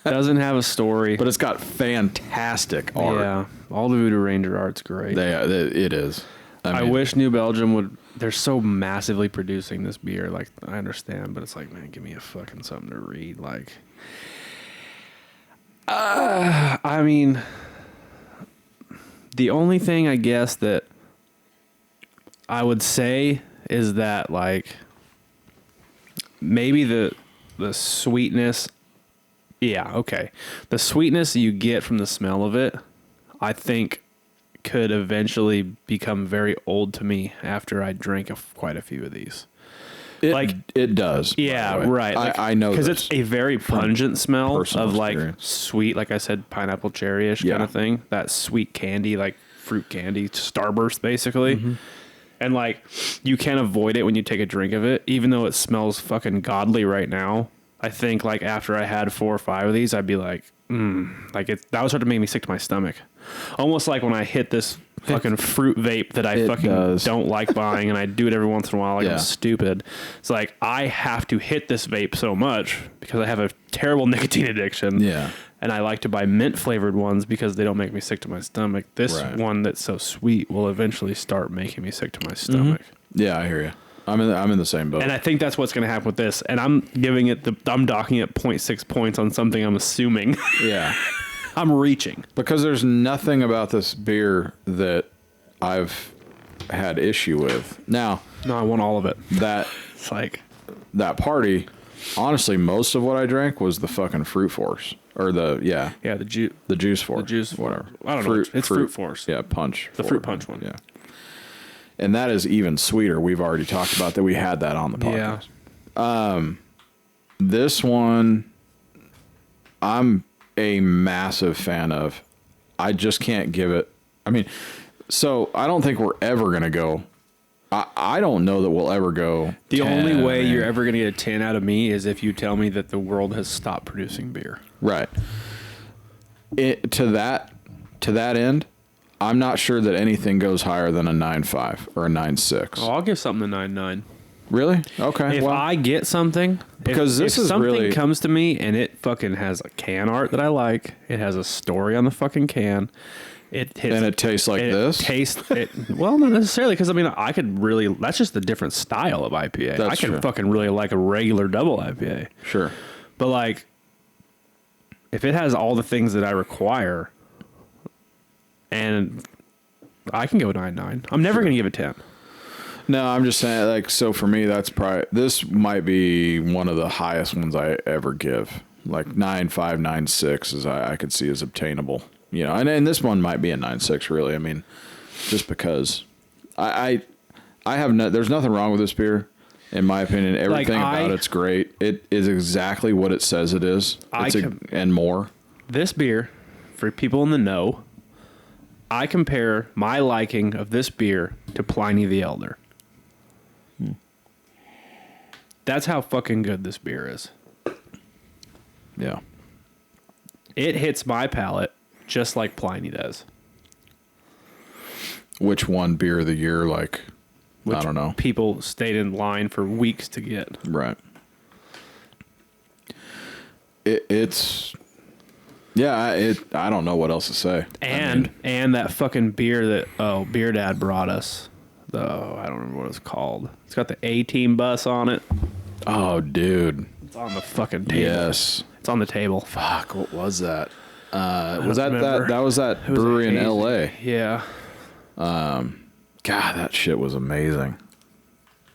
Doesn't have a story.
But it's got fantastic art.
Yeah. All the Voodoo Ranger art's great.
It is.
I wish New Belgium would... They're so massively producing this beer. Like, I understand, but it's like, man, give me a fucking something to read. Like... I mean... The only thing I guess that I would say is that, like, maybe the sweetness, yeah, okay. The sweetness you get from the smell of it, I think could eventually become very old to me after I drink quite a few of these.
It does.
Yeah, right. Like,
I know
because it's a very pungent smell of like
experience.
Sweet, like I said, pineapple cherry-ish kind of thing. That sweet candy, like fruit candy, Starburst basically. Mm-hmm. And like you can't avoid it when you take a drink of it, even though it smells fucking godly right now. I think like after I had 4 or 5 of these, I'd be like, like that would start to make me sick to my stomach. Almost like when I hit this fucking fruit vape that I fucking don't like buying, and I do it every once in a while like I'm stupid. It's like I have to hit this vape so much because I have a terrible nicotine addiction.
Yeah.
And I like to buy mint flavored ones because they don't make me sick to my stomach. This one that's so sweet will eventually start making me sick to my stomach.
Mm-hmm. Yeah, I hear you. I'm in the same boat.
And I think that's what's going to happen with this. And I'm giving it I'm docking it 0.6 points on something I'm assuming.
Yeah.
I'm reaching.
Because there's nothing about this beer that I've had issue with. Now,
no, I want all of it.
It's like that party, honestly, most of what I drank was the fucking Fruit Force. Or the Juice Force.
The Juice,
whatever.
I don't know. It's Fruit Force.
Yeah, Punch.
The Fruit Punch one.
Yeah. And that is even sweeter. We've already talked about that. We had that on the podcast. Yeah. This one, I'm a massive fan of. I just can't give it. I mean, so I don't think we're ever going to go. I don't know that we'll ever go.
The 10, only way you're ever going to get a 10 out of me is if you tell me that the world has stopped producing beer.
Right. To that end, I'm not sure that anything goes higher than a 9.5 or a 9.6.
Oh, I'll give something a 9.9.
Really? Okay.
If I get something,
because if
something comes to me and it fucking has a can art that I like, it has a story on the fucking can. It
tastes like this?
Well, not necessarily, because I mean, I could really, that's just a different style of IPA. I could fucking really like a regular double IPA.
Sure.
But like, if it has all the things that I require, and I can go 9.9. I'm never going to give it 10.
No, I'm just saying, like, so for me, that's probably, this might be one of the highest ones I ever give. Like 9.5, 9.6 is I could see as obtainable. You know, and this one might be a 9.6, really. I mean, just because I have there's nothing wrong with this beer, in my opinion. Everything about it's great. It is exactly what it says it is. And more. This
beer, for people in the know, I compare my liking of this beer to Pliny the Elder. That's how fucking good this beer is.
Yeah.
It hits my palate just like Pliny does.
which one beer of the year, like,
which
I don't know.
People stayed in line for weeks to get.
Right. It's... Yeah, I don't know what else to say.
And that fucking beer that Beer Dad brought us. I don't remember what it's called. It's got the A-Team bus on it.
Oh, dude.
It's on the fucking table.
Yes.
It's on the table.
Fuck, what was that? Was that brewery in LA?
Yeah.
God, that shit was amazing.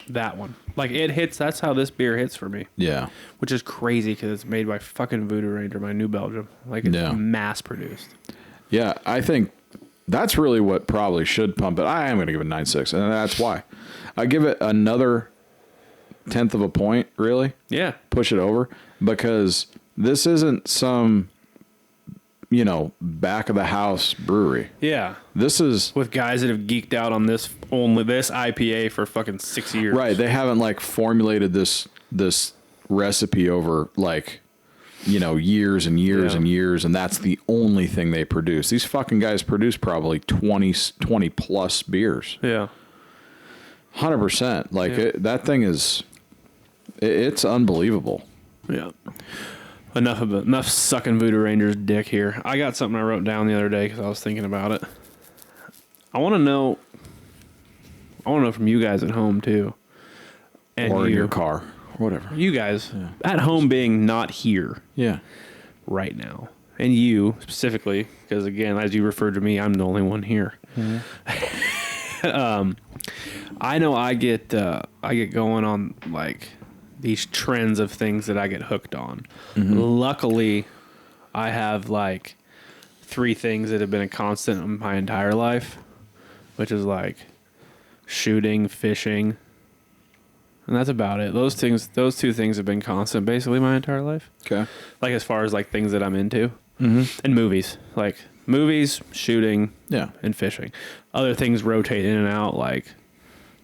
That one. Like, it hits, that's how this beer hits for me.
Yeah.
Which is crazy because it's made by fucking Voodoo Ranger, my New Belgium. Like, it's mass produced.
Yeah, I think that's really what probably should pump it. I am going to give it 9.6, and that's why. I give it another 1/10 of a point, really.
Yeah.
Push it over, because this isn't some, back of the house brewery.
Yeah.
This is
with guys that have geeked out on this IPA for fucking 6 years.
Right. They haven't like formulated this recipe over like, years and years and years. And that's the only thing they produce. These fucking guys produce probably 20 plus beers.
Yeah.
100%. Like that thing is, it's unbelievable.
Yeah. Enough sucking Voodoo Ranger's dick here. I got something I wrote down the other day because I was thinking about it. I want to know from you guys at home too, and
or in your car, whatever.
You guys at home being not here, right now, and you specifically, because again, as you referred to me, I'm the only one here. Mm-hmm. I know I get going on like these trends of things that I get hooked on. Mm-hmm. Luckily, I have like 3 things that have been a constant in my entire life, which is like shooting, fishing, and that's about it. Those 2 things have been constant basically my entire life. Okay. Like as far as like things that I'm into, and movies, like movies, shooting, and fishing. Other things rotate in and out, like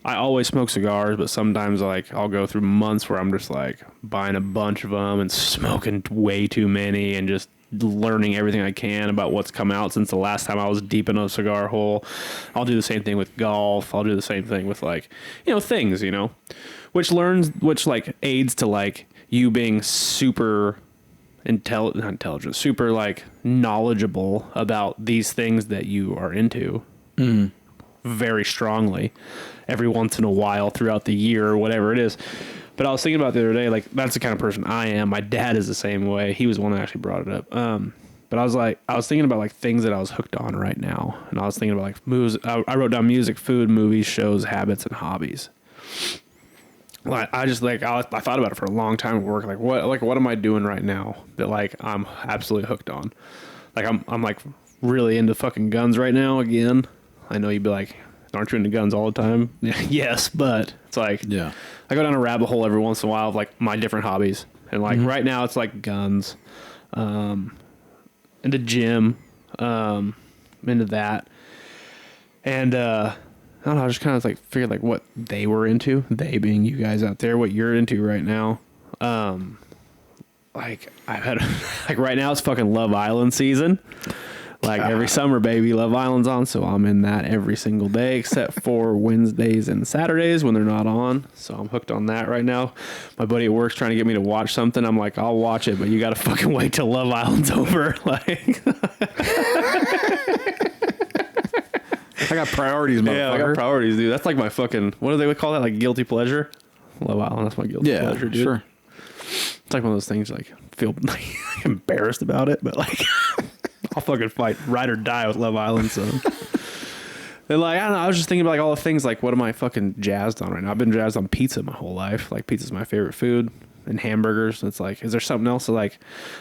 I always smoke cigars, but sometimes like I'll go through months where I'm just like buying a bunch of them and smoking way too many and just learning everything I can about what's come out since the last time I was deep in a cigar hole. I'll do the same thing with golf. I'll do the same thing with like, things, which like aids to like you being super not intelligent, super like knowledgeable about these things that you are into. Very strongly every once in a while throughout the year or whatever it is. But I was thinking about the other day, like that's the kind of person I am. My dad is the same way. He was the one that actually brought it up. But I was thinking about like things that I was hooked on right now. And I was thinking about like moves. I wrote down music, food, movies, shows, habits, and hobbies. Like I thought about it for a long time at work. Like what am I doing right now that like I'm absolutely hooked on? Like I'm like really into fucking guns right now again. I know you'd be like, aren't you into guns all the time? Yes, but it's like, I go down a rabbit hole every once in a while of like my different hobbies. And like right now it's like guns, into gym, into that. And, I don't know, I just kind of like figured like what they were into, they being you guys out there, what you're into right now. Like I've had like right now it's fucking Love Island season. Like every summer, baby, Love Island's on, so I'm in that every single day except for Wednesdays and Saturdays when they're not on. So I'm hooked on that right now. My buddy at work's trying to get me to watch something. I'm like, I'll watch it, but you got to fucking wait till Love Island's over. Like,
I got priorities, motherfucker.
Yeah, I got priorities, dude. That's like my fucking, what do they call that? Like guilty pleasure? Love Island, that's my guilty pleasure, dude. Sure. It's like one of those things like feel like embarrassed about it, but like I'll fucking fight ride or die with Love Island. So and like I don't know, I was just thinking about like all the things like what am I fucking jazzed on right now? I've been jazzed on pizza my whole life. Like pizza's my favorite food, and hamburgers. It's like, is there something else? So like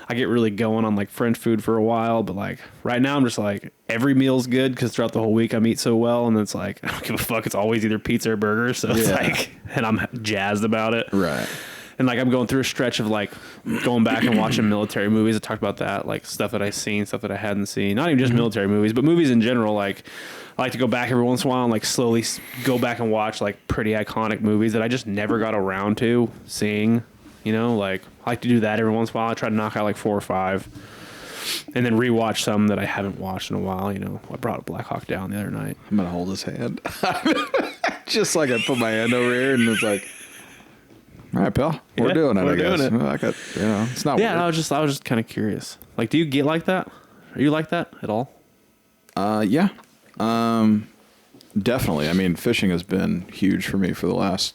I get really going on like French food for a while, but like right now I'm just like every meal's good because throughout the whole week I eat so well, and it's like I don't give a fuck. It's always either pizza or burger. So it's like, and I'm jazzed about it.
Right.
And like I'm going through a stretch of like going back and watching military movies. I talked about that, like stuff that I've seen, stuff that I hadn't seen. Not even just military movies, but movies in general. Like I like to go back every once in a while and like slowly go back and watch like pretty iconic movies that I just never got around to seeing. Like I like to do that every once in a while. I try to knock out like 4 or 5. And then rewatch some that I haven't watched in a while. You know, I brought a Black Hawk Down the other night.
I'm going to hold his hand. Just like I put my hand over here and it's like, all right, pal, we're doing it, I guess. Doing it. I got, you know, it's not weird.
I was just kind of curious. Like, do you get like that? Are you like that at all?
Yeah. Definitely. I mean, fishing has been huge for me for the last,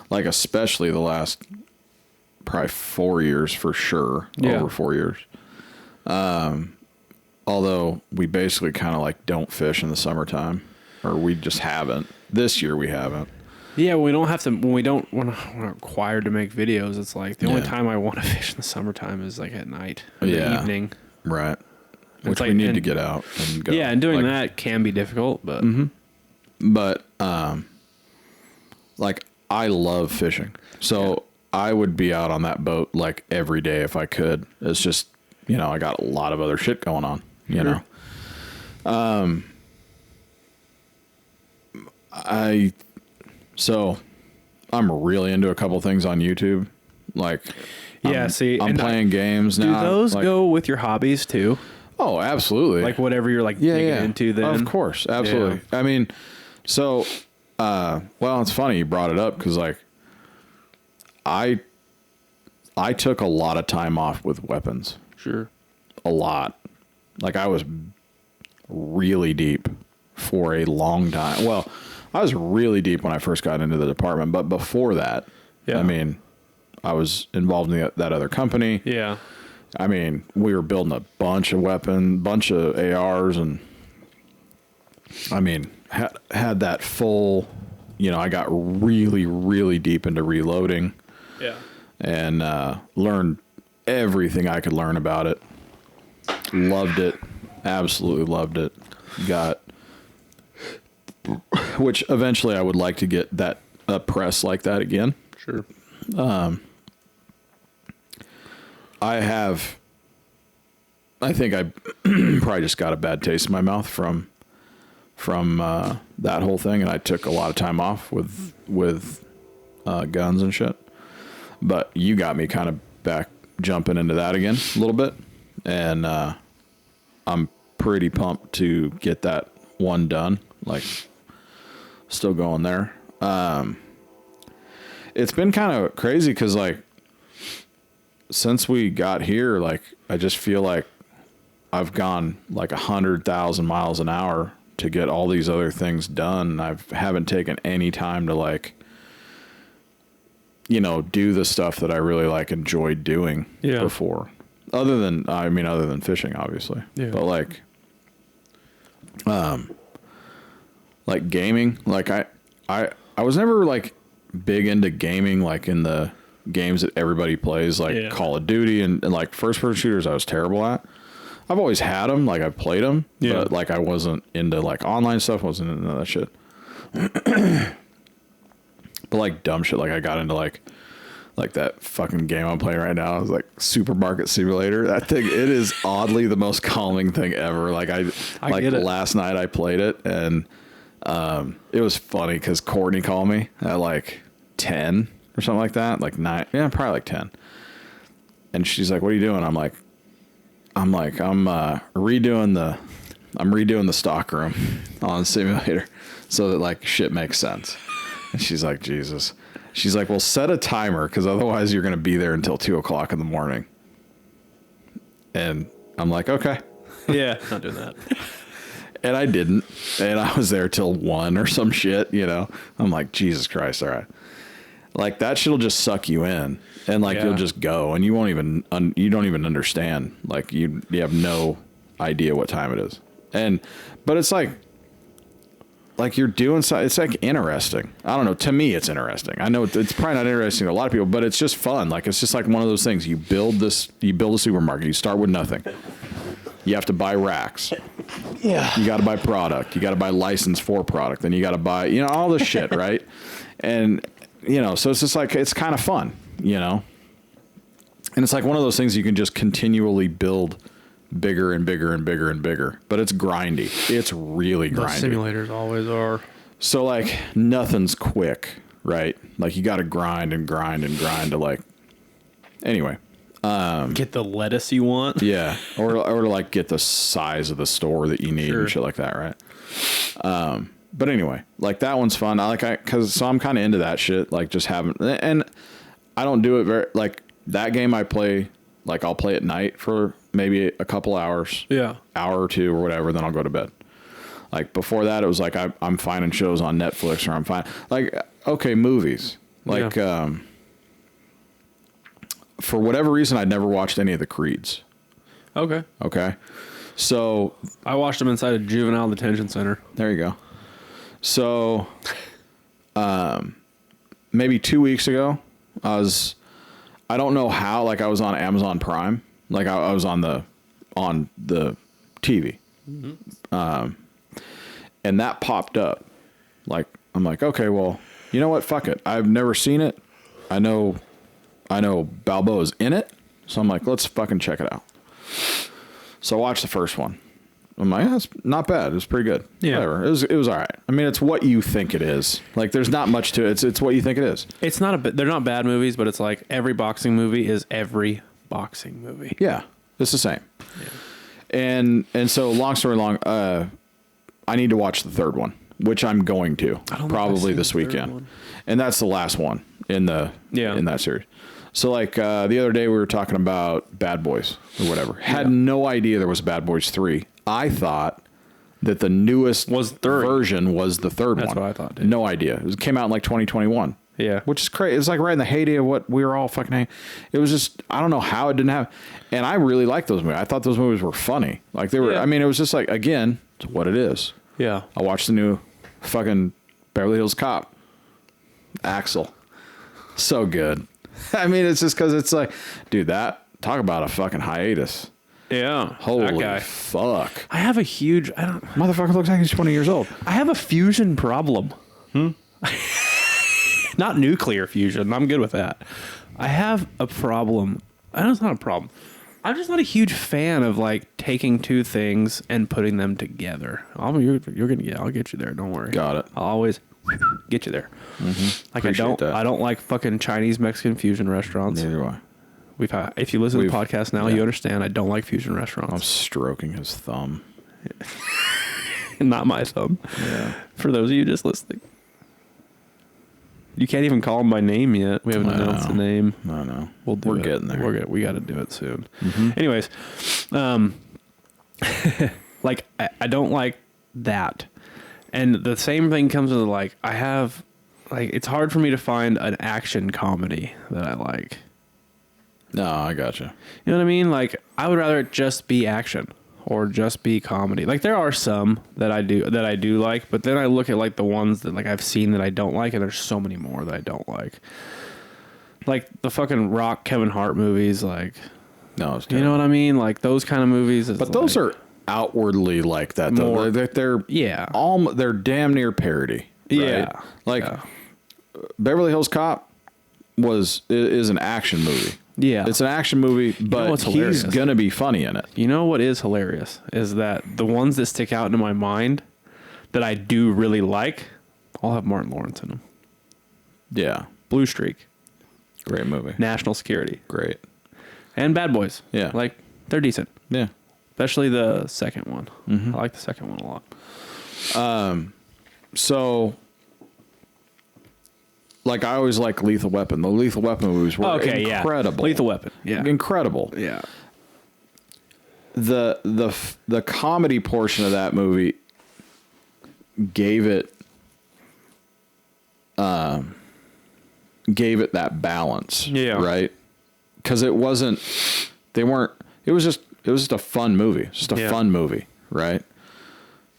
like, especially the last probably 4 years for sure. Yeah. Over 4 years. Although we basically kind of like don't fish in the summertime, or we just haven't. This year we haven't.
Yeah, we don't have to, when we're not required to make videos, it's like the only time I want to fish in the summertime is like at night, in the evening.
Right. Which we need to get out and go.
Yeah, and doing that can be difficult, but.
But, like, I love fishing. So I would be out on that boat like every day if I could. It's just, you know, I got a lot of other shit going on, you know. So I'm really into a couple things on YouTube. Like, I'm playing games now.
Do those go with your hobbies too?
Oh, absolutely.
Like whatever you're like digging into then?
Of course. Absolutely. Yeah. I mean, so, well, it's funny you brought it up because like I took a lot of time off with weapons.
Sure.
A lot. Like I was really deep for a long time. Well, I was really deep when I first got into the department, but before that, I mean, I was involved in that other company.
Yeah.
I mean, we were building a bunch of bunch of ARs, and I mean, had that full, you know, I got really, really deep into reloading.
Yeah.
And learned everything I could learn about it. Loved it. Absolutely loved it. Which eventually I would like to get a press like that again.
Sure.
I think I probably just got a bad taste in my mouth from that whole thing, and I took a lot of time off with guns and shit. But you got me kind of back jumping into that again a little bit, and I'm pretty pumped to get that one done. Like, still going there. It's been kind of crazy because like since we got here, like I just feel like I've gone like 100,000 miles an hour to get all these other things done. I haven't taken any time to like, you know, do the stuff that I really like enjoyed doing before. Other than fishing, obviously. Yeah. But like gaming, like I was never like big into gaming, like in the games that everybody plays, like Call of Duty and like first person shooters. I was terrible at. I've always had them, like I've played them, but like I wasn't into like online stuff. Wasn't into that shit. But like dumb shit, like I got into like that fucking game I'm playing right now. It's like Supermarket Simulator. That thing, it is oddly the most calming thing ever. Like I last night I played it, and it was funny because Courtney called me at like 10 or something like that, like 9, probably like 10. And she's like, "What are you doing?" I'm redoing the stock room on Simulator so that like shit makes sense. And she's like, Jesus. She's like, well, set a timer because otherwise you're going to be there until 2:00 in the morning. And I'm like, okay.
Yeah, not doing that.
And I didn't. And I was there till 1 or some shit, you know. I'm like, Jesus Christ, all right. Like that shit'll just suck you in, and like you'll just go, and you won't even you don't even understand. Like you have no idea what time it is, but it's like you're doing something. It's like interesting. I don't know. To me, it's interesting. I know it's probably not interesting to a lot of people, but it's just fun. Like it's just like one of those things. You build a supermarket. You start with nothing. You have to buy racks. Yeah. You got to buy product. You got to buy license for product. Then you got to buy, you know, all this shit, right? And you know, so it's just like, it's kind of fun, you know, and it's like one of those things you can just continually build bigger and bigger and bigger and bigger, but it's grindy. It's really grindy.
The simulators always are.
So like nothing's quick, right? Like you got to grind and grind and grind to like, anyway,
Get the lettuce you want.
Yeah. Or like get the size of the store that you need and shit like that, right? But anyway, like that one's fun. So I'm kind of into that shit. Like just having, and I don't do it very, like that game I play, like I'll play at night for maybe a couple hours.
Yeah.
Hour or two or whatever. Then I'll go to bed. Like before that, it was like I'm finding shows on Netflix or I'm fine. Like, okay, movies. Like, for whatever reason, I'd never watched any of the Creeds.
Okay.
So
I watched them inside a juvenile detention center.
There you go. So, maybe 2 weeks ago, I don't know how, like I was on Amazon Prime, like I was on the TV, and that popped up. Like, I'm like, okay, well, you know what? Fuck it. I've never seen it. I know Balboa's in it. So I'm like, let's fucking check it out. So I watched the first one. I'm like, that's not bad. It was pretty good.
Yeah.
Whatever. It was all right. I mean, it's what you think it is. Like, there's not much to it. It's what you think it is.
It's not they're not bad movies, but it's like every boxing movie is every boxing movie.
Yeah. It's the same. Yeah. And so long story long, I need to watch the third one, which I'm going to probably this weekend. And that's the last one in that series. So like the other day we were talking about Bad Boys or whatever. Had no idea there was Bad Boys 3. I thought that the newest version was the third one.
That's what I thought, dude.
No idea. It came out in like 2021.
Yeah.
Which is crazy. It's like right in the heyday of what we were all fucking It was just, I don't know how it didn't have. And I really liked those movies. I thought those movies were funny. Like they were, I mean, it was just like, again, it's what it is.
Yeah.
I watched the new fucking Beverly Hills Cop. Axel. So good. I mean, it's just because it's like, dude, talk about a fucking hiatus.
Yeah.
Holy fuck.
I have a huge,
motherfucker looks like he's 20 years old.
I have a fusion problem. Not nuclear fusion. I'm good with that. I have a problem. I know it's not a problem. I'm just not a huge fan of like taking two things and putting them together. I'll get you there. Don't worry.
Got it.
I'll always get you there. Mm-hmm. Like I don't like fucking Chinese Mexican fusion restaurants.
Neither do I.
If you listen to the podcast now, you understand I don't like fusion restaurants.
I'm stroking his thumb.
Not my thumb.
Yeah.
For those of you just listening. You can't even call him by name yet. We haven't announced the name.
No.
We're
getting there.
We got to do it soon.
Mm-hmm.
Anyways, like I don't like that. And the same thing comes with like it's hard for me to find an action comedy that I like.
No, I gotcha.
You know what I mean? Like I would rather it just be action or just be comedy. Like there are some that I do like, but then I look at like the ones that like I've seen that I don't like, and there's so many more that I don't like. Like the fucking Rock Kevin Hart movies, like
no, it's
you know what I mean? Like those kind of movies.
But those are outwardly like that though.
More,
they're damn near parody. Right?
Yeah.
Like Beverly Hills Cop is an action movie.
Yeah.
It's an action movie, but he's going to be funny in it.
You know what is hilarious is that the ones that stick out into my mind that I do really like all have Martin Lawrence in them.
Yeah.
Blue Streak.
Great movie.
National Security.
Great.
And Bad Boys.
Yeah.
Like, they're decent.
Yeah.
Especially the second one.
Mm-hmm.
I like the second one a lot.
So... Like, I always like Lethal Weapon. The Lethal Weapon movies were incredible.
Lethal Weapon. Yeah.
Incredible.
Yeah.
The comedy portion of that movie gave it that balance.
Yeah.
Right? Because it was just a fun movie. Just a fun movie, right?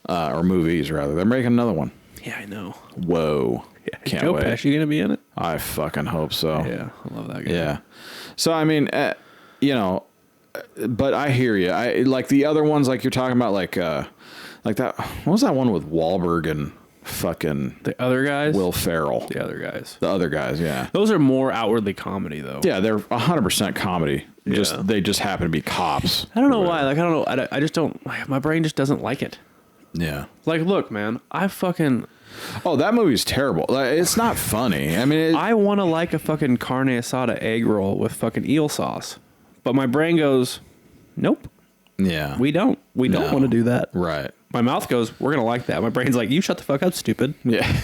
Or movies, rather. They're making another one.
Yeah, I know.
Whoa.
Yeah. Joe Pesci gonna be in it?
I fucking hope so.
Yeah, I love that guy.
Yeah. So I mean, but I hear you. I like the other ones, like you're talking about, like that. What was that one with Wahlberg and fucking
the other guys?
Will Ferrell.
The other guys.
The other guys. Yeah.
Those are more outwardly comedy, though.
Yeah, they're 100% comedy. Yeah. They just happen to be cops.
I don't know why. Like I don't know. I just don't. My brain just doesn't like it.
Yeah.
Like, look, man. I fucking.
Oh, that movie's terrible. Like, it's not funny. I mean,
I want to like a fucking carne asada egg roll with fucking eel sauce, But my brain goes, nope.
Yeah.
We don't want to do that.
Right.
My mouth goes, we're going to like that. My brain's like, you shut the fuck up, stupid.
Yeah.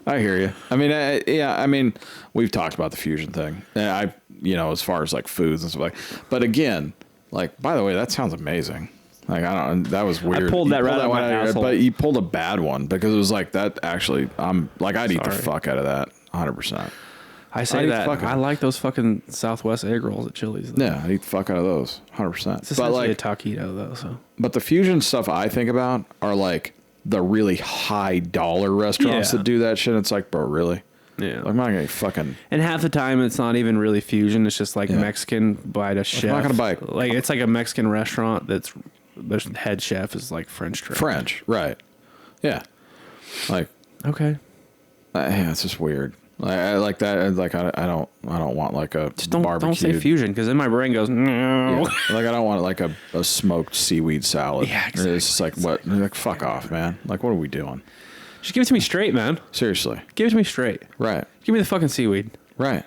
I hear you. I mean, I mean, we've talked about the fusion thing. And as far as like foods and stuff like, but again, like, by the way, that sounds amazing. Like, that was weird.
I pulled that right out of my asshole.
But you pulled a bad one because it was like that actually, I'd eat the fuck out of that 100%.
I say that. I like those fucking Southwest egg rolls at Chili's. Though.
Yeah, I'd eat the fuck out of those 100%.
It's essentially a taquito though, so.
But the fusion stuff I think about are like the really high dollar restaurants that do that shit. It's like, bro, really?
Yeah.
Like, I'm not gonna fucking.
And half the time, it's not even really fusion. It's just like Mexican by a chef.
I'm not gonna buy.
Like it's like a Mexican restaurant the head chef is like French trained.
French, right? Yeah. Like,
okay.
Yeah, it's just weird. I like that. Like, I don't want like a
just don't
barbecue.
say fusion because then my brain goes no.
Yeah. Like I don't want like a smoked seaweed salad.
Yeah, exactly.
It's just like what? Like fuck off, man. Like what are we doing?
Just give it to me straight, man.
Seriously.
Give it to me straight.
Right.
Give me the fucking seaweed.
Right.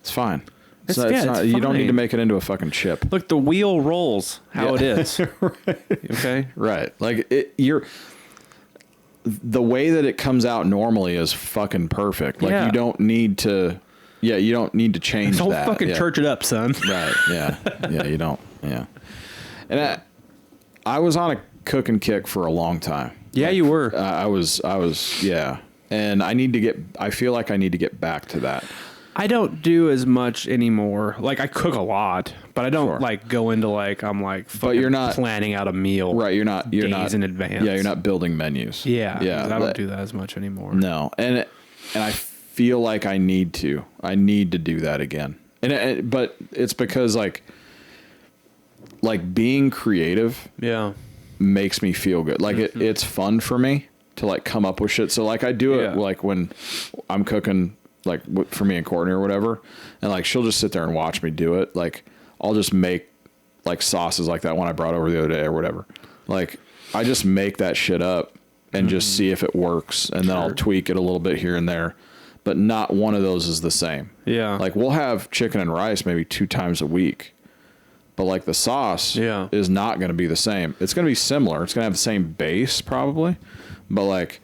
It's fine.
It's fine.
You don't need to make it into a fucking chip.
Look, the wheel rolls how it is.
Right.
Okay.
Right. Like the way that it comes out normally is fucking perfect. Like you don't need to. Yeah, you don't need to change
don't
that.
Don't fucking church it up, son.
Right. Yeah. Yeah. You don't. Yeah. And I was on a cooking kick for a long time.
Yeah, you were.
I was. Yeah. And I feel like I need to get back to that.
I don't do as much anymore. Like I cook a lot, but I don't like go into like I'm like.
But you're not
planning out a meal.
Right. You're not
days in advance.
Yeah. You're not building menus.
Yeah. Yeah. I don't do that as much anymore.
No. And I feel like I need to. I need to do that again. But it's because like being creative.
Yeah.
Makes me feel good. Like it's fun for me to like come up with shit. So like I do it like when I'm cooking like for me and Courtney or whatever, and like she'll just sit there and watch me do it. Like I'll just make like sauces like that one I brought over the other day or whatever. Like I just make that shit up and just see if it works, and then I'll tweak it a little bit here and there. But not one of those is the same.
Yeah.
Like we'll have chicken and rice maybe 2 times a week. But like the sauce is not going to be the same. It's going to be similar. It's going to have the same base probably. But like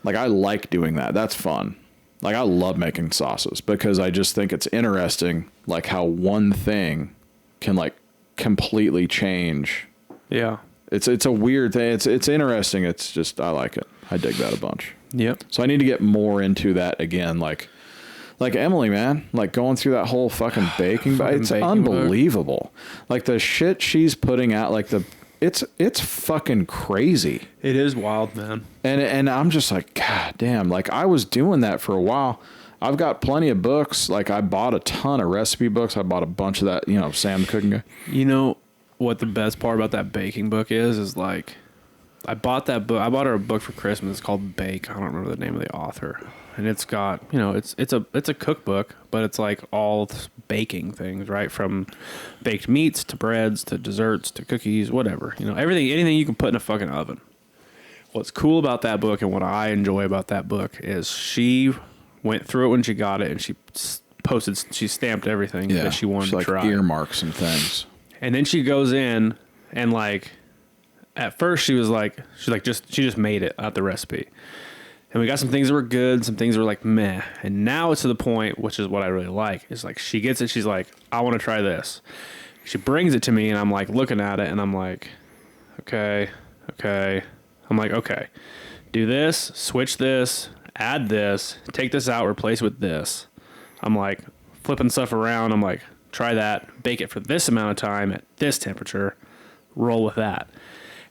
I like doing that. That's fun. Like I love making sauces because I just think it's interesting like how one thing can like completely change.
Yeah.
It's a weird thing. It's interesting. It's just I like it. I dig that a bunch.
Yep.
So I need to get more into that again like Emily, man, like going through that whole fucking baking, it's unbelievable. Like the shit she's putting out, like it's fucking crazy.
It is wild, man.
And I'm just like, God damn, like I was doing that for a while. I've got plenty of books. Like I bought a ton of recipe books. I bought a bunch of that, Sam the Cooking Guy.
You know what the best part about that baking book is like, I bought that book. I bought her a book for Christmas. It's called Bake. I don't remember the name of the author. And it's got, it's a cookbook, but it's like all baking things, right? From baked meats to breads to desserts to cookies, whatever. Anything you can put in a fucking oven. What's cool about that book and what I enjoy about that book is she went through it when she got it and she stamped everything that she wanted to try.
Earmarks and things.
And then she goes in and like, at first she just made it out the recipe. And we got some things that were good, some things that were like meh. And now it's to the point, which is what I really like, is like she gets it, she's like, I want to try this. She brings it to me and I'm like looking at it and I'm like, okay. I'm like, okay, do this, switch this, add this, take this out, replace it with this. I'm like flipping stuff around. I'm like, try that, bake it for this amount of time at this temperature, roll with that.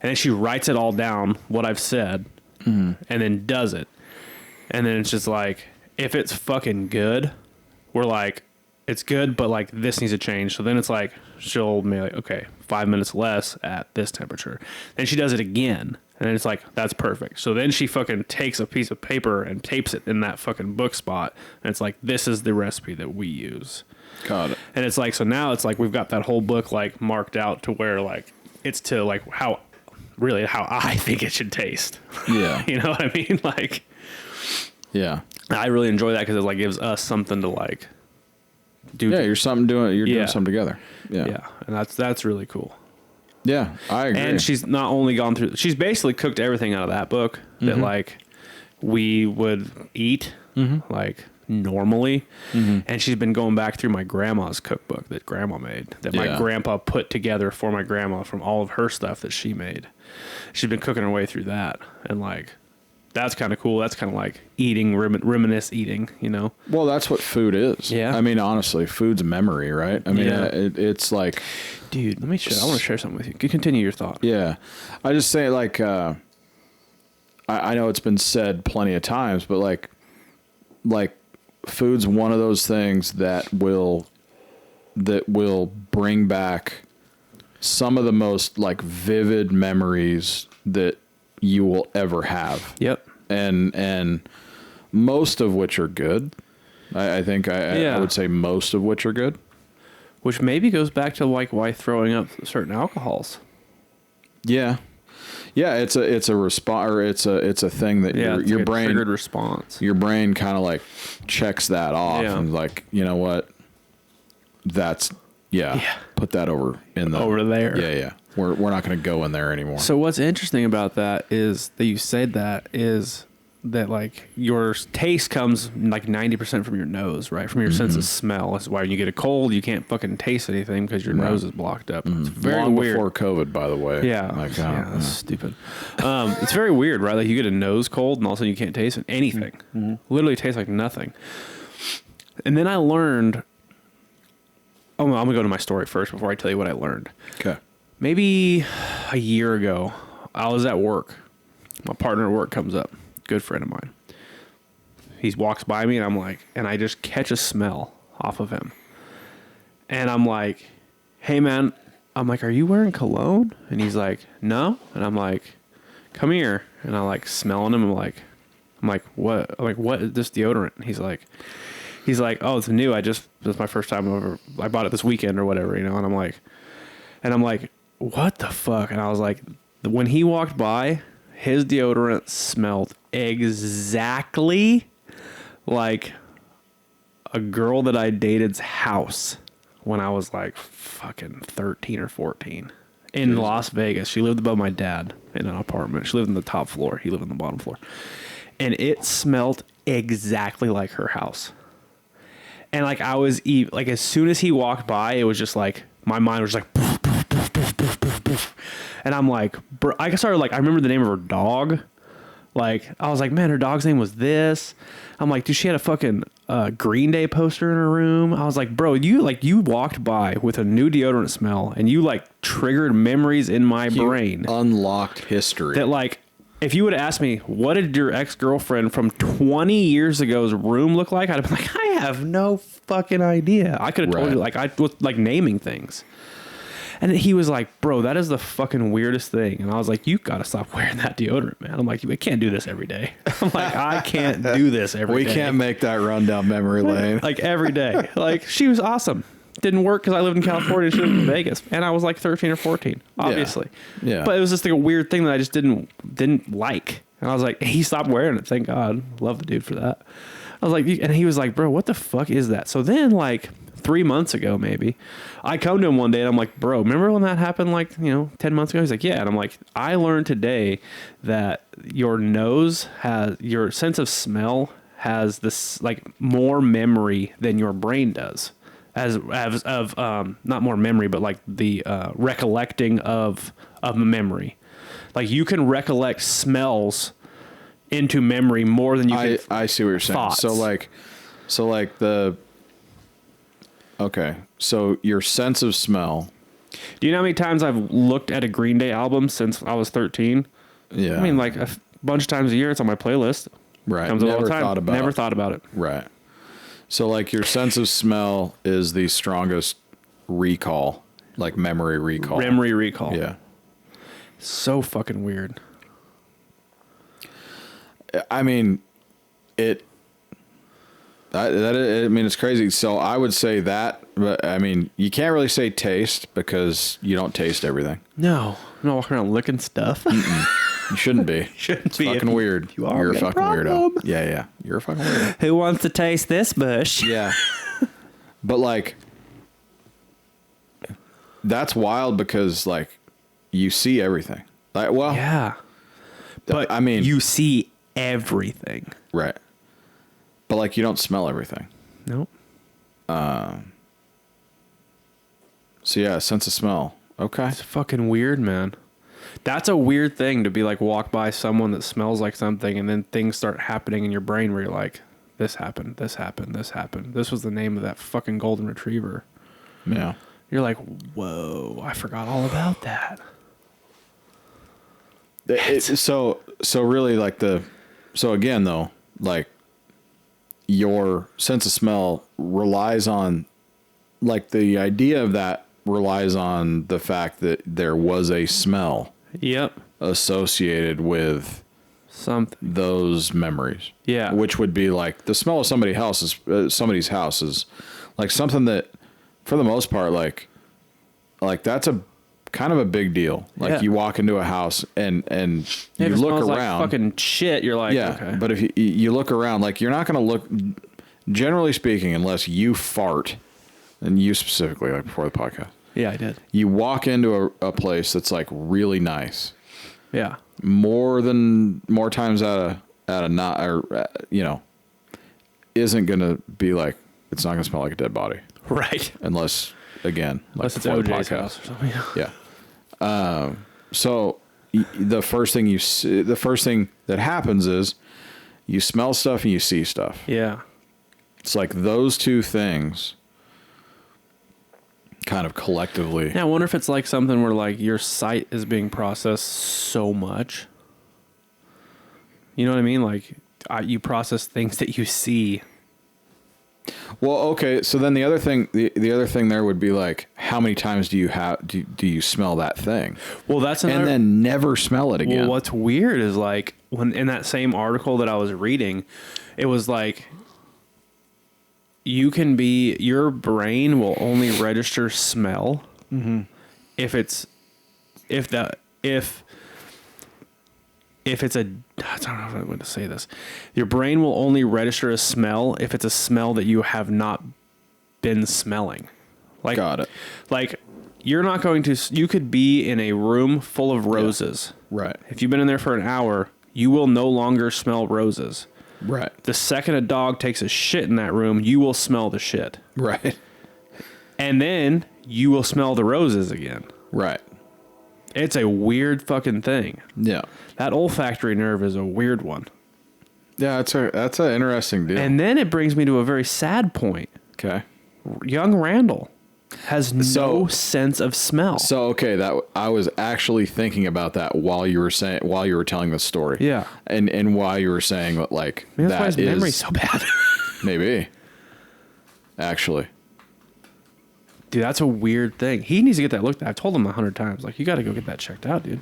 And then she writes it all down, what I've said. And then does it. And then it's just like, if it's fucking good, we're like, it's good, but like this needs to change. So then it's like, she'll be like, okay, 5 minutes less at this temperature. Then she does it again. And then it's like, that's perfect. So then she fucking takes a piece of paper and tapes it in that fucking book spot. And it's like, this is the recipe that we use.
Got it.
And it's like, so now it's like, we've got that whole book like marked out to where like, it's to like how I think it should taste.
Yeah.
You know what I mean? Like,
yeah.
I really enjoy that because it like gives us something to like do.
Yeah, you're doing something together. Yeah.
Yeah, and that's really cool.
Yeah, I agree.
And she's not only gone through, she's basically cooked everything out of that book that like we would eat like normally. And she's been going back through my grandma's cookbook that grandma made, that my grandpa put together for my grandma from all of her stuff that she made. She's been cooking her way through that. And like, that's kind of cool. That's kind of like eating, reminisce eating, you know?
Well, that's what food is. Yeah. I mean, honestly, food's memory, right? I mean, it's like...
Dude, let me share. I want to share something with you. Continue your thought.
Yeah. I just say, like, I know it's been said plenty of times, but like food's one of those things that will bring back some of the most, like, vivid memories that you will ever have.
Yep.
And most of which are good. I think I would say most of which are good.
Which maybe goes back to like why throwing up certain alcohols.
Yeah. Yeah, it's a response, or it's a thing that your brain
triggered response.
Your brain kind of like checks that off and like, you know what? That's put that over
there.
Yeah. We're not going to go in there anymore.
So what's interesting about that is that you said that is that like your taste comes like 90% from your nose, right? From your sense of smell. That's why when you get a cold, you can't fucking taste anything because your nose is blocked up. It's very
Long
weird.
Before COVID, by the way.
Yeah.
Like,
that's stupid. It's very weird, right? Like you get a nose cold and all of a sudden you can't taste anything. Literally tastes like nothing. And then I learned... Oh, I'm going to go to my story first before I tell you what I learned.
Okay.
Maybe a year ago, I was at work. My partner at work comes up. Good friend of mine. He walks by me and I'm like, and I just catch a smell off of him. And I'm like, hey man, I'm like, are you wearing cologne? And he's like, no. And I'm like, come here. And I like smelling him. I'm like, what? I'm like, what is this deodorant? And he's like, oh, it's new. This is my first time over. I bought it this weekend or whatever, you know? And I'm like, what the fuck? And I was like, when he walked by, his deodorant smelled exactly like a girl that I dated's house when I was like fucking 13 or 14 in Las Vegas. She lived above my dad in an apartment. She lived on the top floor. He lived on the bottom floor. And it smelled exactly like her house. And like I was like, as soon as he walked by, it was just like, my mind was like, poof, poof, poof, poof, poof, poof, poof. And I'm like, bro, I started like, I remember the name of her dog. Like, I was like, man, her dog's name was this. I'm like, dude, she had a fucking Green Day poster in her room. I was like, bro, you walked by with a new deodorant smell and you like triggered memories in my brain.
Unlocked history.
That like, if you would have asked me, what did your ex-girlfriend from 20 years ago's room look like? I'd have been like, I have no fucking idea. I could have told you, like, I was like naming things. And he was like, bro, that is the fucking weirdest thing. And I was like, you got to stop wearing that deodorant, man. I'm like, we can't do this every day. I'm like, I can't do this every day.
We can't make that run down memory lane.
Like every day. Like she was awesome. Didn't work because I lived in California. She lived in Vegas. And I was like 13 or 14, obviously. Yeah. But it was just like a weird thing that I just didn't like. And I was like, he stopped wearing it. Thank God. Love the dude for that. I was like, and he was like, bro, what the fuck is that? So then like 3 months ago, maybe I come to him one day and I'm like, bro, remember when that happened? Like, 10 months ago? He's like, yeah. And I'm like, I learned today that your sense of smell has this like more memory than your brain does. Not more memory, but like the recollecting of a memory. Like you can recollect smells into memory more than you can.
I see what you're saying.
Thoughts.
So your sense of smell.
Do you know how many times I've looked at a Green Day album since I was 13?
Yeah.
I mean, like a bunch of times a year. It's on my playlist.
Right.
Comes all the time. Never thought about it.
Right. So like your sense of smell is the strongest recall, like memory recall.
Memory recall.
Yeah.
So fucking weird.
I mean, it's crazy. So I would say that, but I mean, you can't really say taste because you don't taste everything.
No, I'm not walking around licking stuff.
You shouldn't be.
It's
fucking weird. You're a fucking weirdo. Yeah. You're a fucking weirdo.
Who wants to taste this bush?
Yeah. But like, that's wild because like you see everything. Like, well,
yeah, but
I mean,
you see everything,
right? But like, you don't smell everything.
Nope.
So yeah, sense of smell. Okay.
It's fucking weird, man. That's a weird thing to be like, walk by someone that smells like something, and then things start happening in your brain where you're like, this happened, this happened, this happened. This was the name of that fucking golden retriever.
Yeah.
You're like, whoa, I forgot all about that.
So really like so again though, like your sense of smell relies on, like the idea of that relies on the fact that there was a smell associated with
something,
those memories.
Yeah.
Which would be like the smell of somebody's house is like something that for the most part, like that's a kind of a big deal. Like you walk into a house and you look around,
like fucking shit. You're like, okay.
But if you look around, like you're not going to look, generally speaking, unless you fart, and you specifically, like before the podcast.
Yeah, I did.
You walk into a place that's like really nice.
Yeah.
More times out of not, or isn't going to be like, it's not going to smell like a dead body.
Right.
Unless, again, like
unless it's OJ's house or something.
Yeah. So the first thing that happens is you smell stuff and you see stuff.
Yeah.
It's like those two things kind of collectively.
Yeah, I wonder if it's like something where like your sight is being processed so much. You know what I mean? Like you process things that you see.
Well, okay. So then the other thing there would be like, how many times do you smell that thing?
Well, that's
and then never smell it again.
Well, what's weird is like when in that same article that I was reading, it was like your brain will only register smell if it's I don't know if I'm going to say this. Your brain will only register a smell if it's a smell that you have not been smelling. Like,
got it.
Like you're not going to. You could be in a room full of roses.
Yeah. Right.
If you've been in there for an hour, you will no longer smell roses.
Right.
The second a dog takes a shit in that room, you will smell the shit.
Right.
And then you will smell the roses again.
Right.
It's a weird fucking thing.
Yeah.
That olfactory nerve is a weird one.
Yeah, that's an interesting deal.
And then it brings me to a very sad point.
Okay.
Young Randall has no sense of smell.
So okay, that I was actually thinking about that while you were telling the story.
Yeah.
And while you were saying that, like,
maybe that's why his memory's so bad.
Maybe. Actually.
Dude, that's a weird thing. He needs to get that looked at. I've told him 100 times. Like, you got to go get that checked out, dude.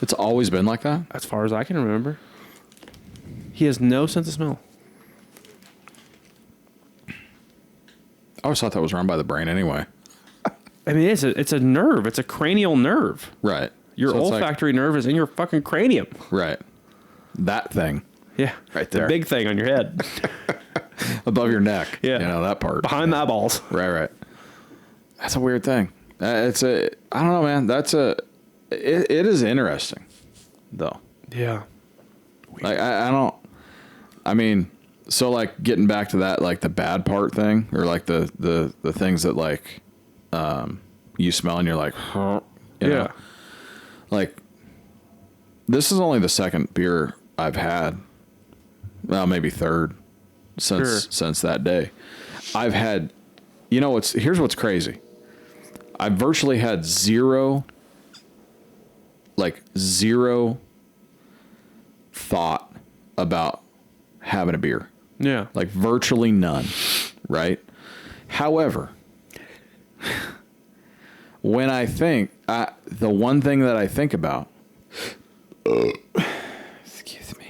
It's always been like that?
As far as I can remember. He has no sense of smell.
I always thought that was run by the brain anyway.
I mean, it's a nerve. It's a cranial nerve.
Right.
Your olfactory nerve is in your fucking cranium.
Right. That thing.
Yeah.
Right there.
The big thing on your head.
Above your neck.
Yeah.
You know, that part.
Behind the eyeballs.
Right. That's a weird thing. I don't know, man. It is interesting, though.
Yeah.
Like, I mean, so like getting back to that, like the bad part thing, or like the things that like, you smell and you're like, huh, you know? Like, this is only the second beer I've had. Well, maybe third since that day. I've had, here's what's crazy. I virtually had zero thought about having a beer.
Yeah.
Like virtually none, right? However, when I think, the one thing that I think about, excuse me,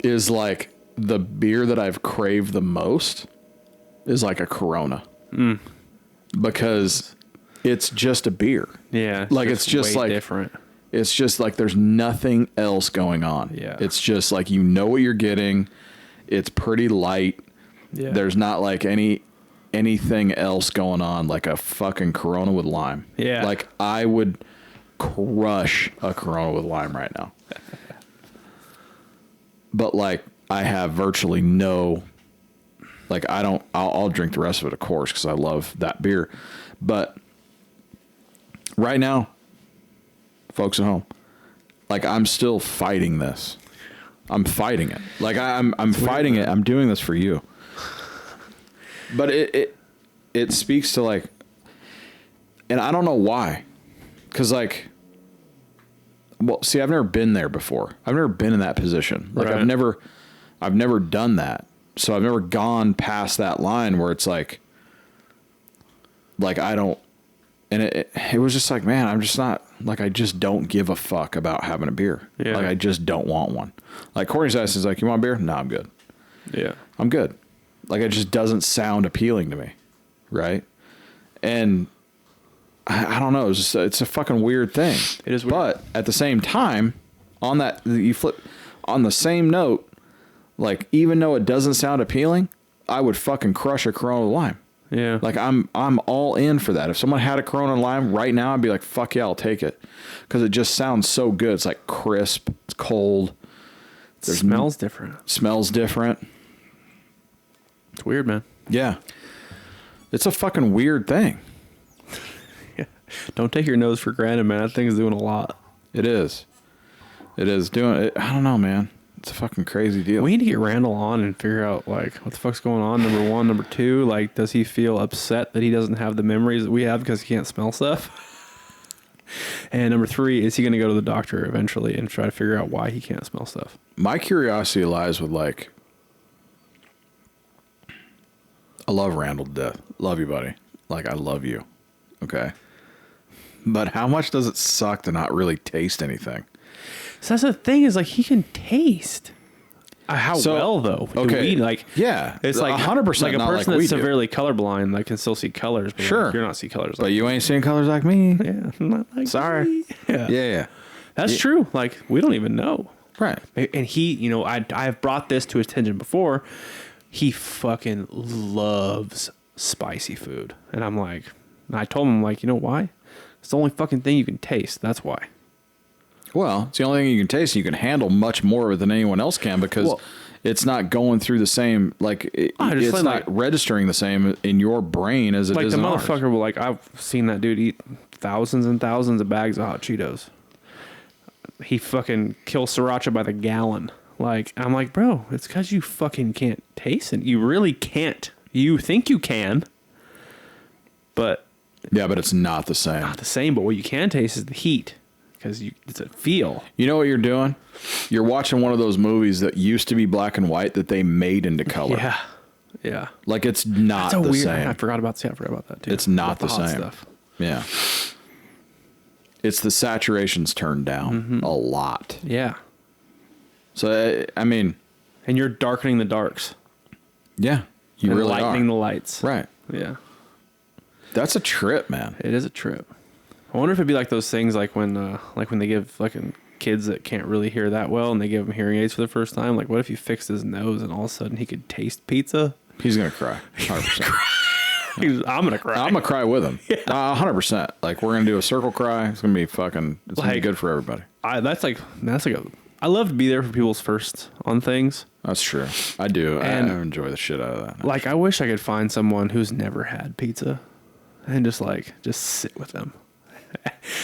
is like the beer that I've craved the most is like a Corona. Because it's just a beer.
Yeah.
Like it's just like
different.
It's just like there's nothing else going on.
Yeah.
It's just like, you know what you're getting. It's pretty light.
Yeah.
There's not like any anything else going on, like a fucking Corona with lime.
Yeah.
Like I would crush a Corona with lime right now. But like I have virtually no, like I'll drink the rest of it, of course, because I love that beer. But right now, folks at home, like I'm still fighting this. I'm fighting it. Like I'm fighting it. I'm doing this for you. But it speaks to like, and I don't know why, because like, well, see, I've never been there before. I've never been in that position. Like I've never done that. So I've never gone past that line where it's like I don't, and it was just like, man, I'm just not, like, I just don't give a fuck about having a beer. Yeah. Like, I just don't want one. Like, Courtney's asked, is like, you want a beer? No, I'm good.
Yeah.
I'm good. Like, it just doesn't sound appealing to me. Right? And I don't know. It's a fucking weird thing.
It is weird.
But at the same time, on that, you flip, on the same note, like, even though it doesn't sound appealing, I would fucking crush a Corona lime.
Yeah.
Like I'm all in for that. If someone had a Corona lime right now, I'd be like, fuck yeah, I'll take it. Cause it just sounds so good. It's like crisp. It's cold.
It smells different.
Smells different.
It's weird, man.
Yeah. It's a fucking weird thing.
Yeah. Don't take your nose for granted, man. That thing's doing a lot.
It is. It is doing it. I don't know, man. It's a fucking crazy deal.
We need to get Randall on and figure out, like, what the fuck's going on, number one. Number two, like, does he feel upset that he doesn't have the memories that we have because he can't smell stuff? And number three, is he going to go to the doctor eventually and try to figure out why he can't smell stuff?
My curiosity lies with, like, I love Randall to death. Love you, buddy. Like, I love you. Okay? But how much does it suck to not really taste anything?
So that's the thing, is like he can taste. How well though?
Okay,
like
yeah,
it's like
100%.
Like a person that's severely colorblind, like can still see colors. But
sure,
like, you're not see colors.
But you ain't seeing colors like me.
Yeah, not like
sorry.
Me.
Yeah.
That's true. Like we don't even know.
Right.
And he, you know, I have brought this to his attention before. He fucking loves spicy food, and I'm like, and I told him, like, you know why? It's the only fucking thing you can taste. That's why.
Well, it's the only thing you can taste. And you can handle much more of it than anyone else can because it's not going through the same, like, it's not registering the same in your brain as it is in ours.
Like the motherfucker, like, I've seen that dude eat thousands and thousands of bags of hot Cheetos. He fucking kills sriracha by the gallon. Like, I'm like, bro, it's because you fucking can't taste it. You really can't. You think you can, but...
Yeah, but it's not the same.
Not the same, but what you can taste is the heat. Because it's a feel.
You know what you're doing? You're watching one of those movies that used to be black and white that they made into color.
Yeah. Yeah.
Like it's not the same.
I forgot about that too.
It's not the same. Stuff. Yeah. It's the saturations turned down a lot.
Yeah.
So, I mean.
And you're darkening the darks.
Yeah. You really are.
Lightening the lights.
Right.
Yeah.
That's a trip, man.
It is a trip. I wonder if it'd be like those things like when they give fucking kids that can't really hear that well and they give him hearing aids for the first time. Like, what if you fixed his nose and all of a sudden he could taste pizza?
He's going to cry. 100%.
I'm going to cry.
I'm going to cry with him. Yeah. 100%. Like, we're going to do a circle cry. It's going to be fucking, it's going to be good for everybody. I
love to be there for people's first on things.
That's true. I do. And I enjoy the shit out of that.
Like, I wish I could find someone who's never had pizza and just sit with them.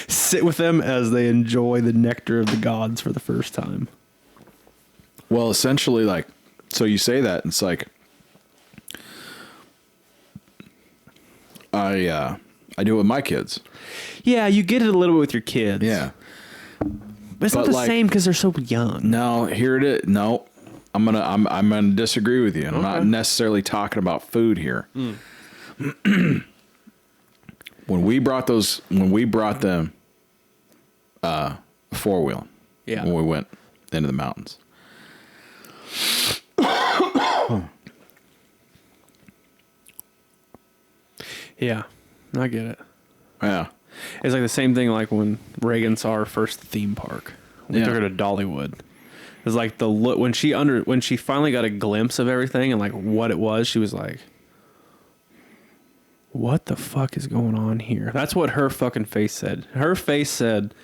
Sit with them as they enjoy the nectar of the gods for the first time.
Well, essentially, like, so you say that, and it's like, I do it with my kids.
Yeah, you get it a little bit with your kids.
Yeah.
But it's not the same because they're so young.
No, here it is. No, I'm gonna disagree with you. And okay. I'm not necessarily talking about food here. When we brought them four-wheeling, when we went into the mountains.
Yeah, I get it.
Yeah.
It's like the same thing like when Reagan saw her first theme park. We took her to Dollywood. It was like the look when she finally got a glimpse of everything and like what it was, she was like, what the fuck is going on here? That's what her fucking face said. Her face said,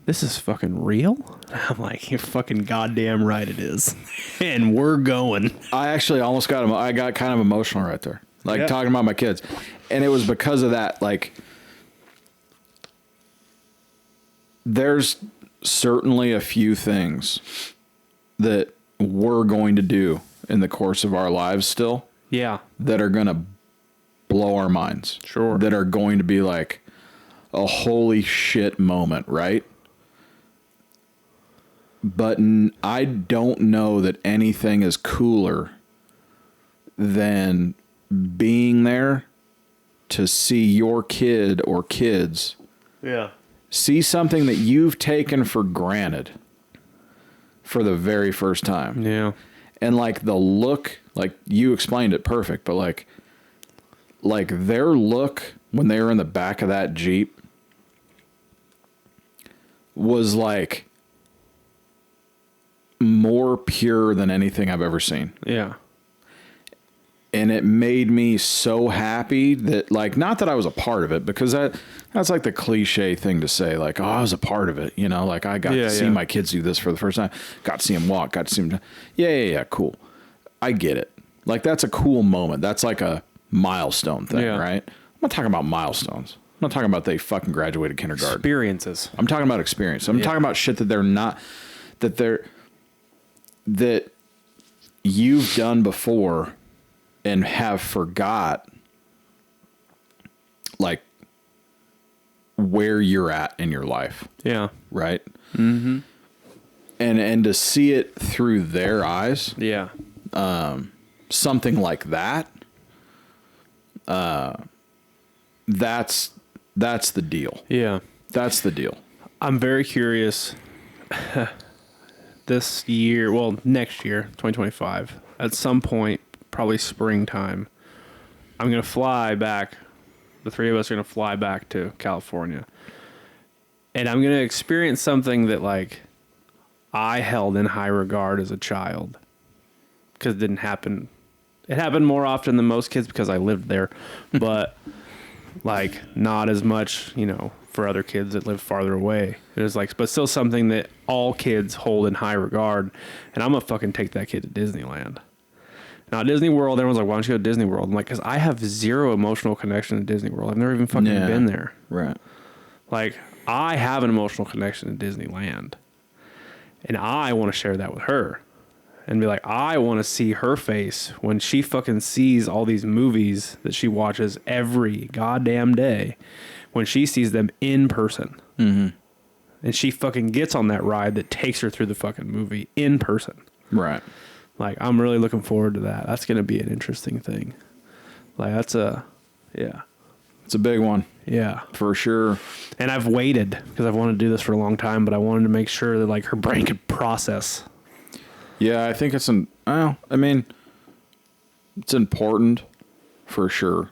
this is fucking real? I'm like, you're fucking goddamn right it is. And we're going.
I actually almost I got kind of emotional right there. Like, talking about my kids. And it was because of that. Like, there's certainly a few things that we're going to do in the course of our lives still.
Yeah.
That are going to blow our minds.
Sure.
That are going to be like a holy shit moment, right? But I don't know that anything is cooler than being there to see your kid or kids see something that you've taken for granted for the very first time.
Yeah.
And like the look, like you explained it perfect, but like their look when they were in the back of that Jeep was like more pure than anything I've ever seen.
Yeah.
And it made me so happy that, like, not that I was a part of it, because that's like the cliche thing to say, like, oh, I was a part of it, you know, like I got to see my kids do this for the first time, got to see them walk, got to see them. Yeah, cool. I get it. Like, that's a cool moment. That's like a milestone thing, right? I'm not talking about milestones. I'm not talking about they fucking graduated kindergarten.
Experiences.
I'm talking about experience. I'm talking about shit that they're not, that you've done before and have forgot, like, where you're at in your life.
Yeah.
Right? Mm-hmm. And to see it through their eyes.
Yeah.
Something like that. That's the deal.
Yeah.
That's the deal.
I'm very curious this year, well, next year, 2025, at some point, probably springtime, I'm going to fly back. The three of us are going to fly back to California. And I'm going to experience something that, like, I held in high regard as a child. Because it didn't happen. It happened more often than most kids because I lived there. But, like, not as much, you know, for other kids that live farther away. It was like, but still something that all kids hold in high regard. And I'm going to fucking take that kid to Disneyland. Now, Disney World, everyone's like, why don't you go to Disney World? I'm like, because I have zero emotional connection to Disney World. I've never even fucking been there.
Right.
Like, I have an emotional connection to Disneyland. And I want to share that with her. And be like, I want to see her face when she fucking sees all these movies that she watches every goddamn day. When she sees them in person.
Mm-hmm.
And she fucking gets on that ride that takes her through the fucking movie in person.
Right.
Like, I'm really looking forward to that. That's going to be an interesting thing. Like, that's
it's a big one.
Yeah.
For sure.
And I've waited because I've wanted to do this for a long time, but I wanted to make sure that, like, her brain could process.
Yeah, I think it's it's important for sure.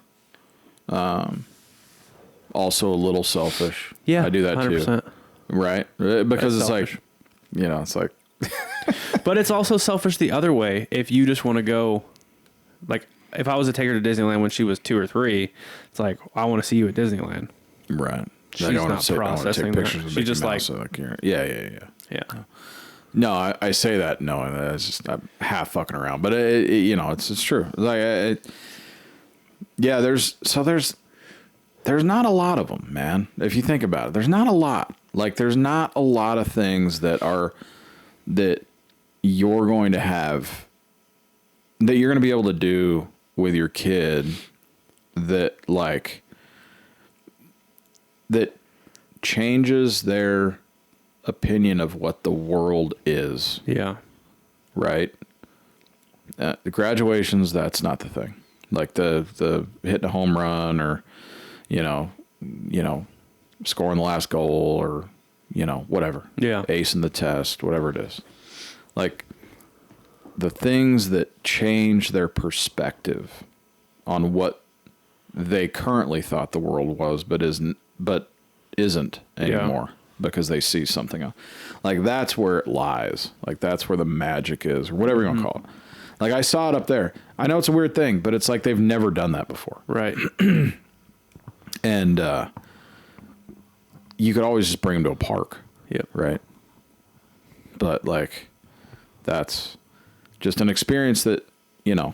Also a little selfish.
Yeah.
I do that
100%.
too. Right? Because it's
selfish.
like, you know, it's like.
But it's also selfish the other way. If you just want to go, like, if I was to take her to Disneyland when she was 2 or 3, it's like, I want to see you at Disneyland.
Right.
She's not processing that. She's just like,
yeah.
Yeah.
No, I say that. No, it's just I'm half fucking around, but it's true. Like, there's not a lot of them, man. If you think about it, there's not a lot. Like, there's not a lot of things that you're going to have, that you're going to be able to do with your kid that changes their opinion of what the world is.
Yeah.
Right. The graduations, that's not the thing. Like the hitting a home run or, scoring the last goal or, whatever.
Yeah.
Acing the test, whatever it is. Like, the things that change their perspective on what they currently thought the world was, but isn't anymore because they see something else. Like, that's where it lies. Like, that's where the magic is, or whatever you want to call it. Like, I saw it up there. I know it's a weird thing, but it's like they've never done that before.
Right.
And you could always just bring them to a park.
Yep.
Right. But like, that's just an experience that, you know,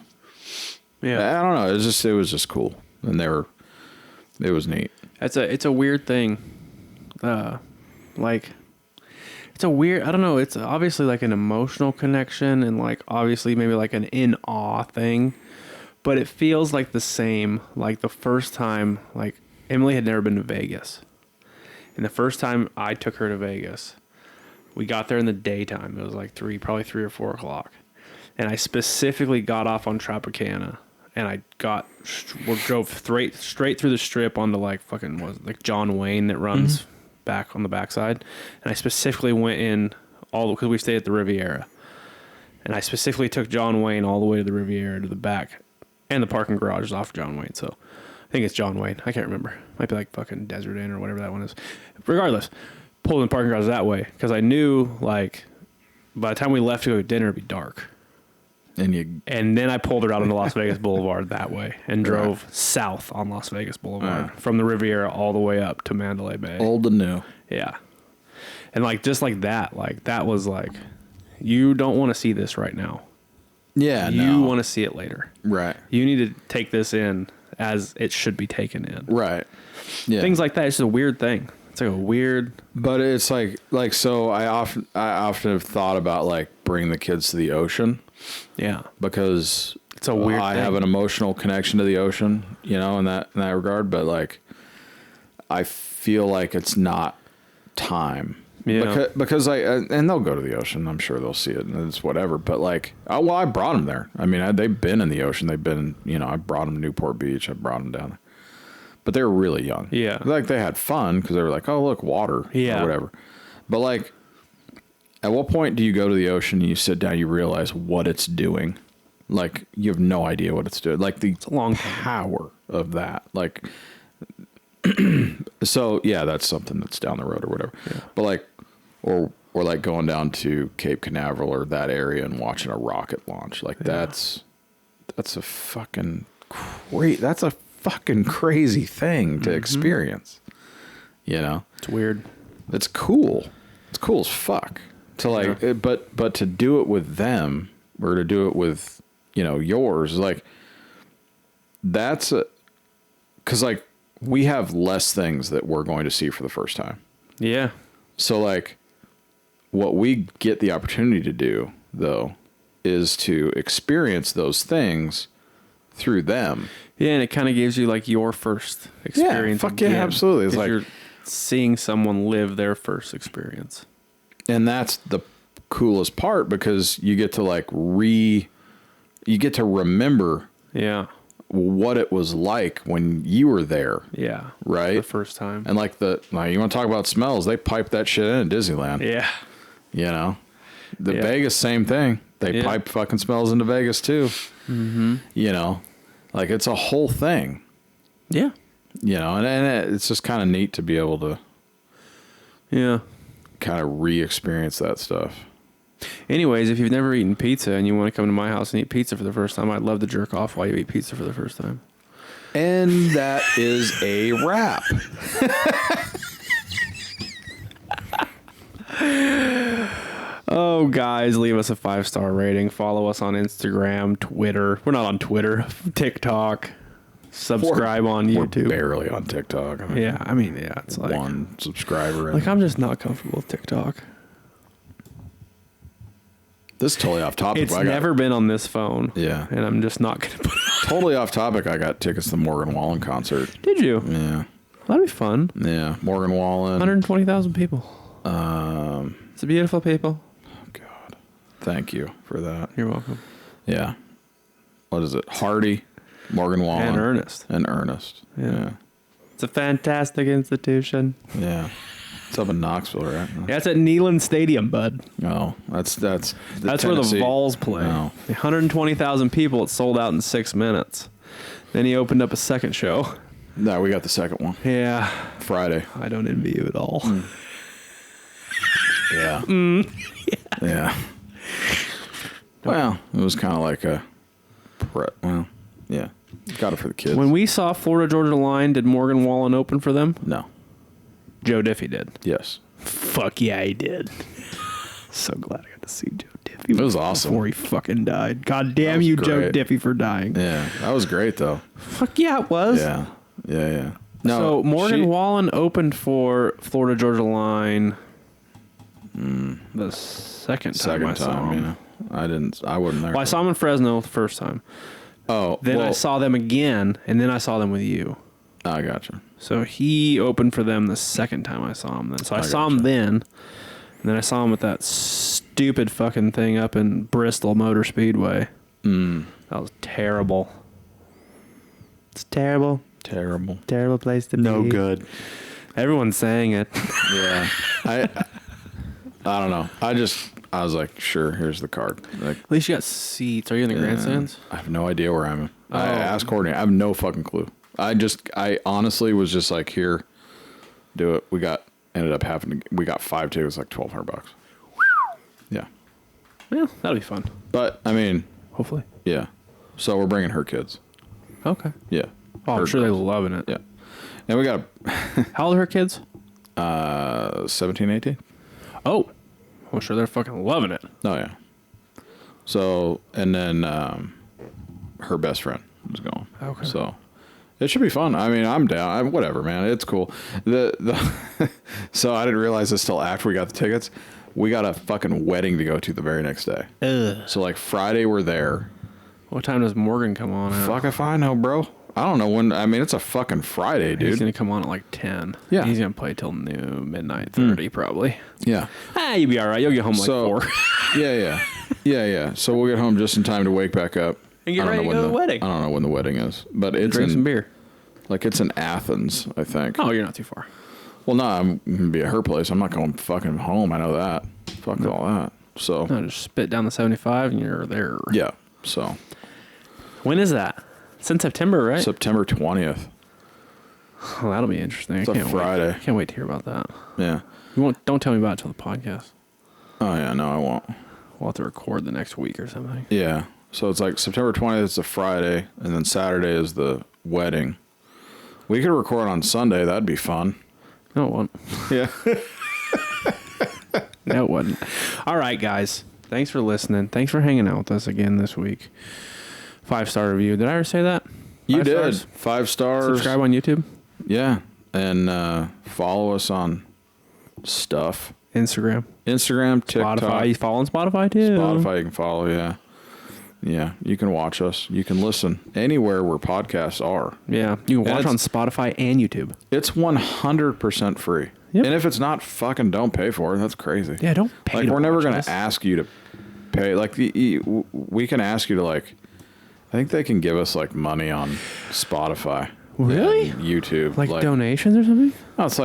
yeah,
I don't know. It was just cool. And it was neat.
It's a weird thing. Like, it's a weird, I don't know. It's obviously like an emotional connection and like, obviously maybe like an in awe thing, but it feels like the same. Like the first time, like Emily had never been to Vegas. And the first time I took her to Vegas, we got there in the daytime. It was like probably 3 or 4 o'clock. And I specifically got off on Tropicana, and I drove straight through the strip onto like like John Wayne that runs back on the backside. And I specifically went in because we stayed at the Riviera. And I specifically took John Wayne all the way to the Riviera to the back, and the parking garage is off John Wayne. So I think it's John Wayne. I can't remember. Might be like fucking Desert Inn or whatever that one is. Regardless, pulled in the parking garage that way because I knew like by the time we left to go to dinner, it'd be dark. And then I pulled her out onto Las Vegas Boulevard that way and drove south on Las Vegas Boulevard from the Riviera all the way up to Mandalay Bay.
Old and new.
Yeah. And like just like that was like, you don't want to see this right now.
Yeah,
you want to see it later.
Right.
You need to take this in as it should be taken in.
Right. Yeah.
Things like that. It's just a weird thing. It's like a weird.
But it's like so I often have thought about like bringing the kids to the ocean.
Yeah.
Because
it's a weird
I
thing.
have an emotional connection to the ocean, you know, in that regard. But like, I feel like it's not time.
Yeah.
Because and they'll go to the ocean. I'm sure they'll see it and it's whatever. But like, I brought them there. I mean, they've been in the ocean. They've been, you know, I brought them to Newport Beach. I brought them down there. But they were really young.
Yeah.
Like they had fun because they were like, oh, look, water.
Yeah.
Or whatever. But like, at what point do you go to the ocean and you sit down, you realize what it's doing? Like, you have no idea what it's doing. Like, it's a long power of that. Like, so, yeah, that's something that's down the road or whatever. Yeah. But, like, or like going down to Cape Canaveral or that area and watching a rocket launch. Like, that's a fucking that's a fucking crazy thing to experience. You know?
It's weird.
It's cool. It's cool as fuck. To like, but to do it with them or to do it with, you know, yours, like, that's because like we have less things that we're going to see for the first time.
Yeah.
So like what we get the opportunity to do though is to experience those things through them.
Yeah. And it kind of gives you like your first experience.
Yeah, fuck yeah, absolutely. It's like
you're seeing someone live their first experience.
And that's the coolest part because you get to like you get to remember what it was like when you were there.
Yeah.
Right?
The first time.
And like you want to talk about smells, they pipe that shit in at Disneyland.
Yeah.
You know? Vegas, same thing. They pipe fucking smells into Vegas too. Mm-hmm. You know? Like it's a whole thing.
Yeah.
You know, and it's just kind of neat to be able to kind of re-experience that stuff.
Anyways, if you've never eaten pizza and you want to come to my house and eat pizza for the first time, I'd love to jerk off while you eat pizza for the first time.
And that is a wrap.
Oh, guys, leave us a 5-star rating. Follow us on Instagram, Twitter. We're not on Twitter. TikTok. Subscribe on YouTube.
We're barely on TikTok.
I mean, it's like
one subscriber.
Like, I'm just not comfortable with TikTok.
This is totally off topic.
It's never been on this phone.
Yeah.
And I'm just not going to put it on.
Totally off topic. I got tickets to the Morgan Wallen concert.
Did you?
Yeah.
That'd be fun.
Yeah. Morgan Wallen.
120,000 people. It's beautiful people.
Oh, God. Thank you for that.
You're welcome.
Yeah. What is it? Hardy, Morgan Wallen.
And Ernest.
Yeah.
It's a fantastic institution.
Yeah. It's up in Knoxville, right?
Yeah, it's at Neyland Stadium, bud.
Oh, that's
where the Vols play.
Oh.
120,000 people. It sold out in 6 minutes. Then he opened up a second show.
No, we got the second one.
Yeah.
Friday.
I don't envy you at all.
Yeah. Yeah. Well, it was kind of like yeah. Got it for the kids.
When we saw Florida Georgia Line, did Morgan Wallen open for them?
No.
Joe Diffie did.
Yes.
Fuck yeah, he did. So glad I got to see Joe Diffie.
It was awesome.
Before he fucking died. God damn you, great. Joe Diffie, for dying.
Yeah, that was great, though.
Fuck yeah, it was.
Yeah. No,
so Morgan Wallen opened for Florida Georgia Line the second time I saw him.
Yeah. I wasn't there.
Well, I saw him in Fresno the first time.
Oh.
Then I saw them again, and then I saw them with you.
I gotcha.
So he opened for them the second time I saw him then. So I saw him then, and then I saw him with that stupid fucking thing up in Bristol Motor Speedway. That was terrible. It's terrible. Terrible place to be.
No good.
Everyone's saying it.
Yeah. I don't know. I was like, sure, here's the card. Like,
at least you got seats. Are you in the grandstands?
I have no idea where I'm at. I asked Courtney. I have no fucking clue. I honestly was just like, here, do it. We got 5 tickets, like $1,200. Yeah.
Yeah, that'll be fun.
But, I mean.
Hopefully.
Yeah. So we're bringing her kids.
Okay.
Yeah.
Oh, I'm sure they're loving it.
Yeah. And we got
how old are her kids?
17, 18.
Oh. I'm sure they're fucking loving it.
Oh, yeah. So, and then her best friend is going.
Okay.
So, it should be fun. I mean, I'm down. Whatever, man. It's cool. So, I didn't realize this till after we got the tickets. We got a fucking wedding to go to the very next day.
Ugh.
So, like, Friday we're there.
What time does Morgan come on at?
Fuck if I know, bro. I don't know when. I mean, it's a fucking Friday, dude.
He's going to come on at like 10.
Yeah.
He's going to play till noon, midnight 30 probably.
Yeah.
You'll be all right. You'll get home like 4.
Yeah. So we'll get home just in time to wake back up.
And get ready to go to the wedding.
I don't know when the wedding is. But it's
drink some beer.
Like, it's in Athens, I think.
Oh, you're not too far.
Well, no, I'm going to be at her place. I'm not going fucking home. I know that. Fuck all that. So.
No, just spit down the 75 and you're there.
Yeah. So.
When is that? It's in September, right?
September 20th.
Oh, that'll be interesting.
It's a Friday.
I can't wait to hear about that.
Yeah.
Don't tell me about it till the podcast.
Oh, yeah. No, I won't.
We'll have to record the next week or something.
Yeah. So it's like September 20th is a Friday, and then Saturday is the wedding. We could record on Sunday. That'd be fun.
No, it won't.
Yeah.
No, it wouldn't. All right, guys. Thanks for listening. Thanks for hanging out with us again this week. 5-star review. Did I ever say that?
You did. 5 stars.
Subscribe on YouTube.
Yeah. And follow us on stuff.
Instagram,
TikTok.
Spotify. You follow on Spotify too?
Spotify you can follow, yeah. Yeah. You can watch us. You can listen anywhere where podcasts are.
Yeah. You can watch on Spotify and YouTube.
It's 100% free.
Yep.
And if it's not, fucking don't pay for it. That's crazy.
Yeah, don't pay.
Like, we're never going to ask you to pay. Like, we can ask you to, like, I think they can give us, like, money on Spotify.
Really?
YouTube.
Like donations or something?
No, it's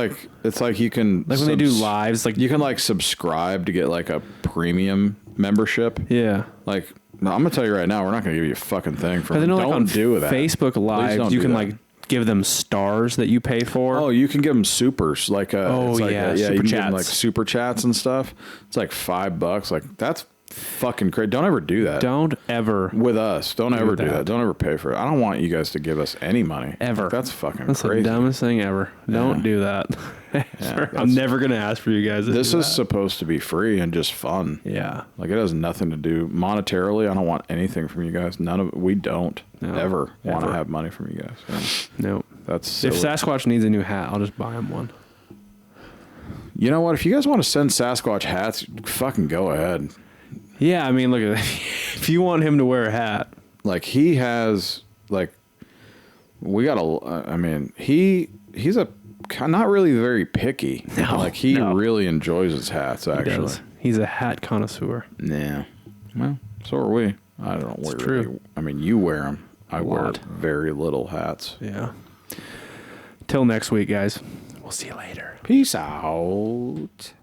like you can...
Like when they do lives, like...
You can, like, subscribe to get, like, a premium membership.
Yeah.
Like, no, I'm going to tell you right now, we're not going to give you a fucking thing for it.
Don't
like,
do
that.
Facebook Live, you can, like, give them stars that you pay for.
Oh, you can give them supers. Like,
super
you can
chats.
give them, like, super chats and stuff. It's like $5. Like, that's fucking crazy. Don't ever do that.
Don't ever.
With us. Don't ever do that. Don't ever pay for it. I don't want you guys to give us any money.
Ever.
Like, that's fucking
That's
crazy.
the dumbest thing ever. Don't do that. I'm never going to ask for you guys to
This
do
is
that.
supposed to be free and just fun.
Yeah.
Like, it has nothing to do monetarily. I don't want anything from you guys. We don't ever want to have money from you guys. Yeah.
No.
That's silly.
If Sasquatch needs a new hat, I'll just buy him one.
You know what? If you guys want to send Sasquatch hats, fucking go ahead.
Yeah, I mean, look at that. If you want him to wear a hat.
Like, he has, like, we got a, I mean, he's not really very picky.
No.
Like, he really enjoys his hats, actually.
He's a hat connoisseur.
Yeah. Well, so are we. I don't wear
true.
I mean, you wear them. I wear
lot.
very little hats.
Yeah. Till next week, guys. We'll see you later.
Peace out.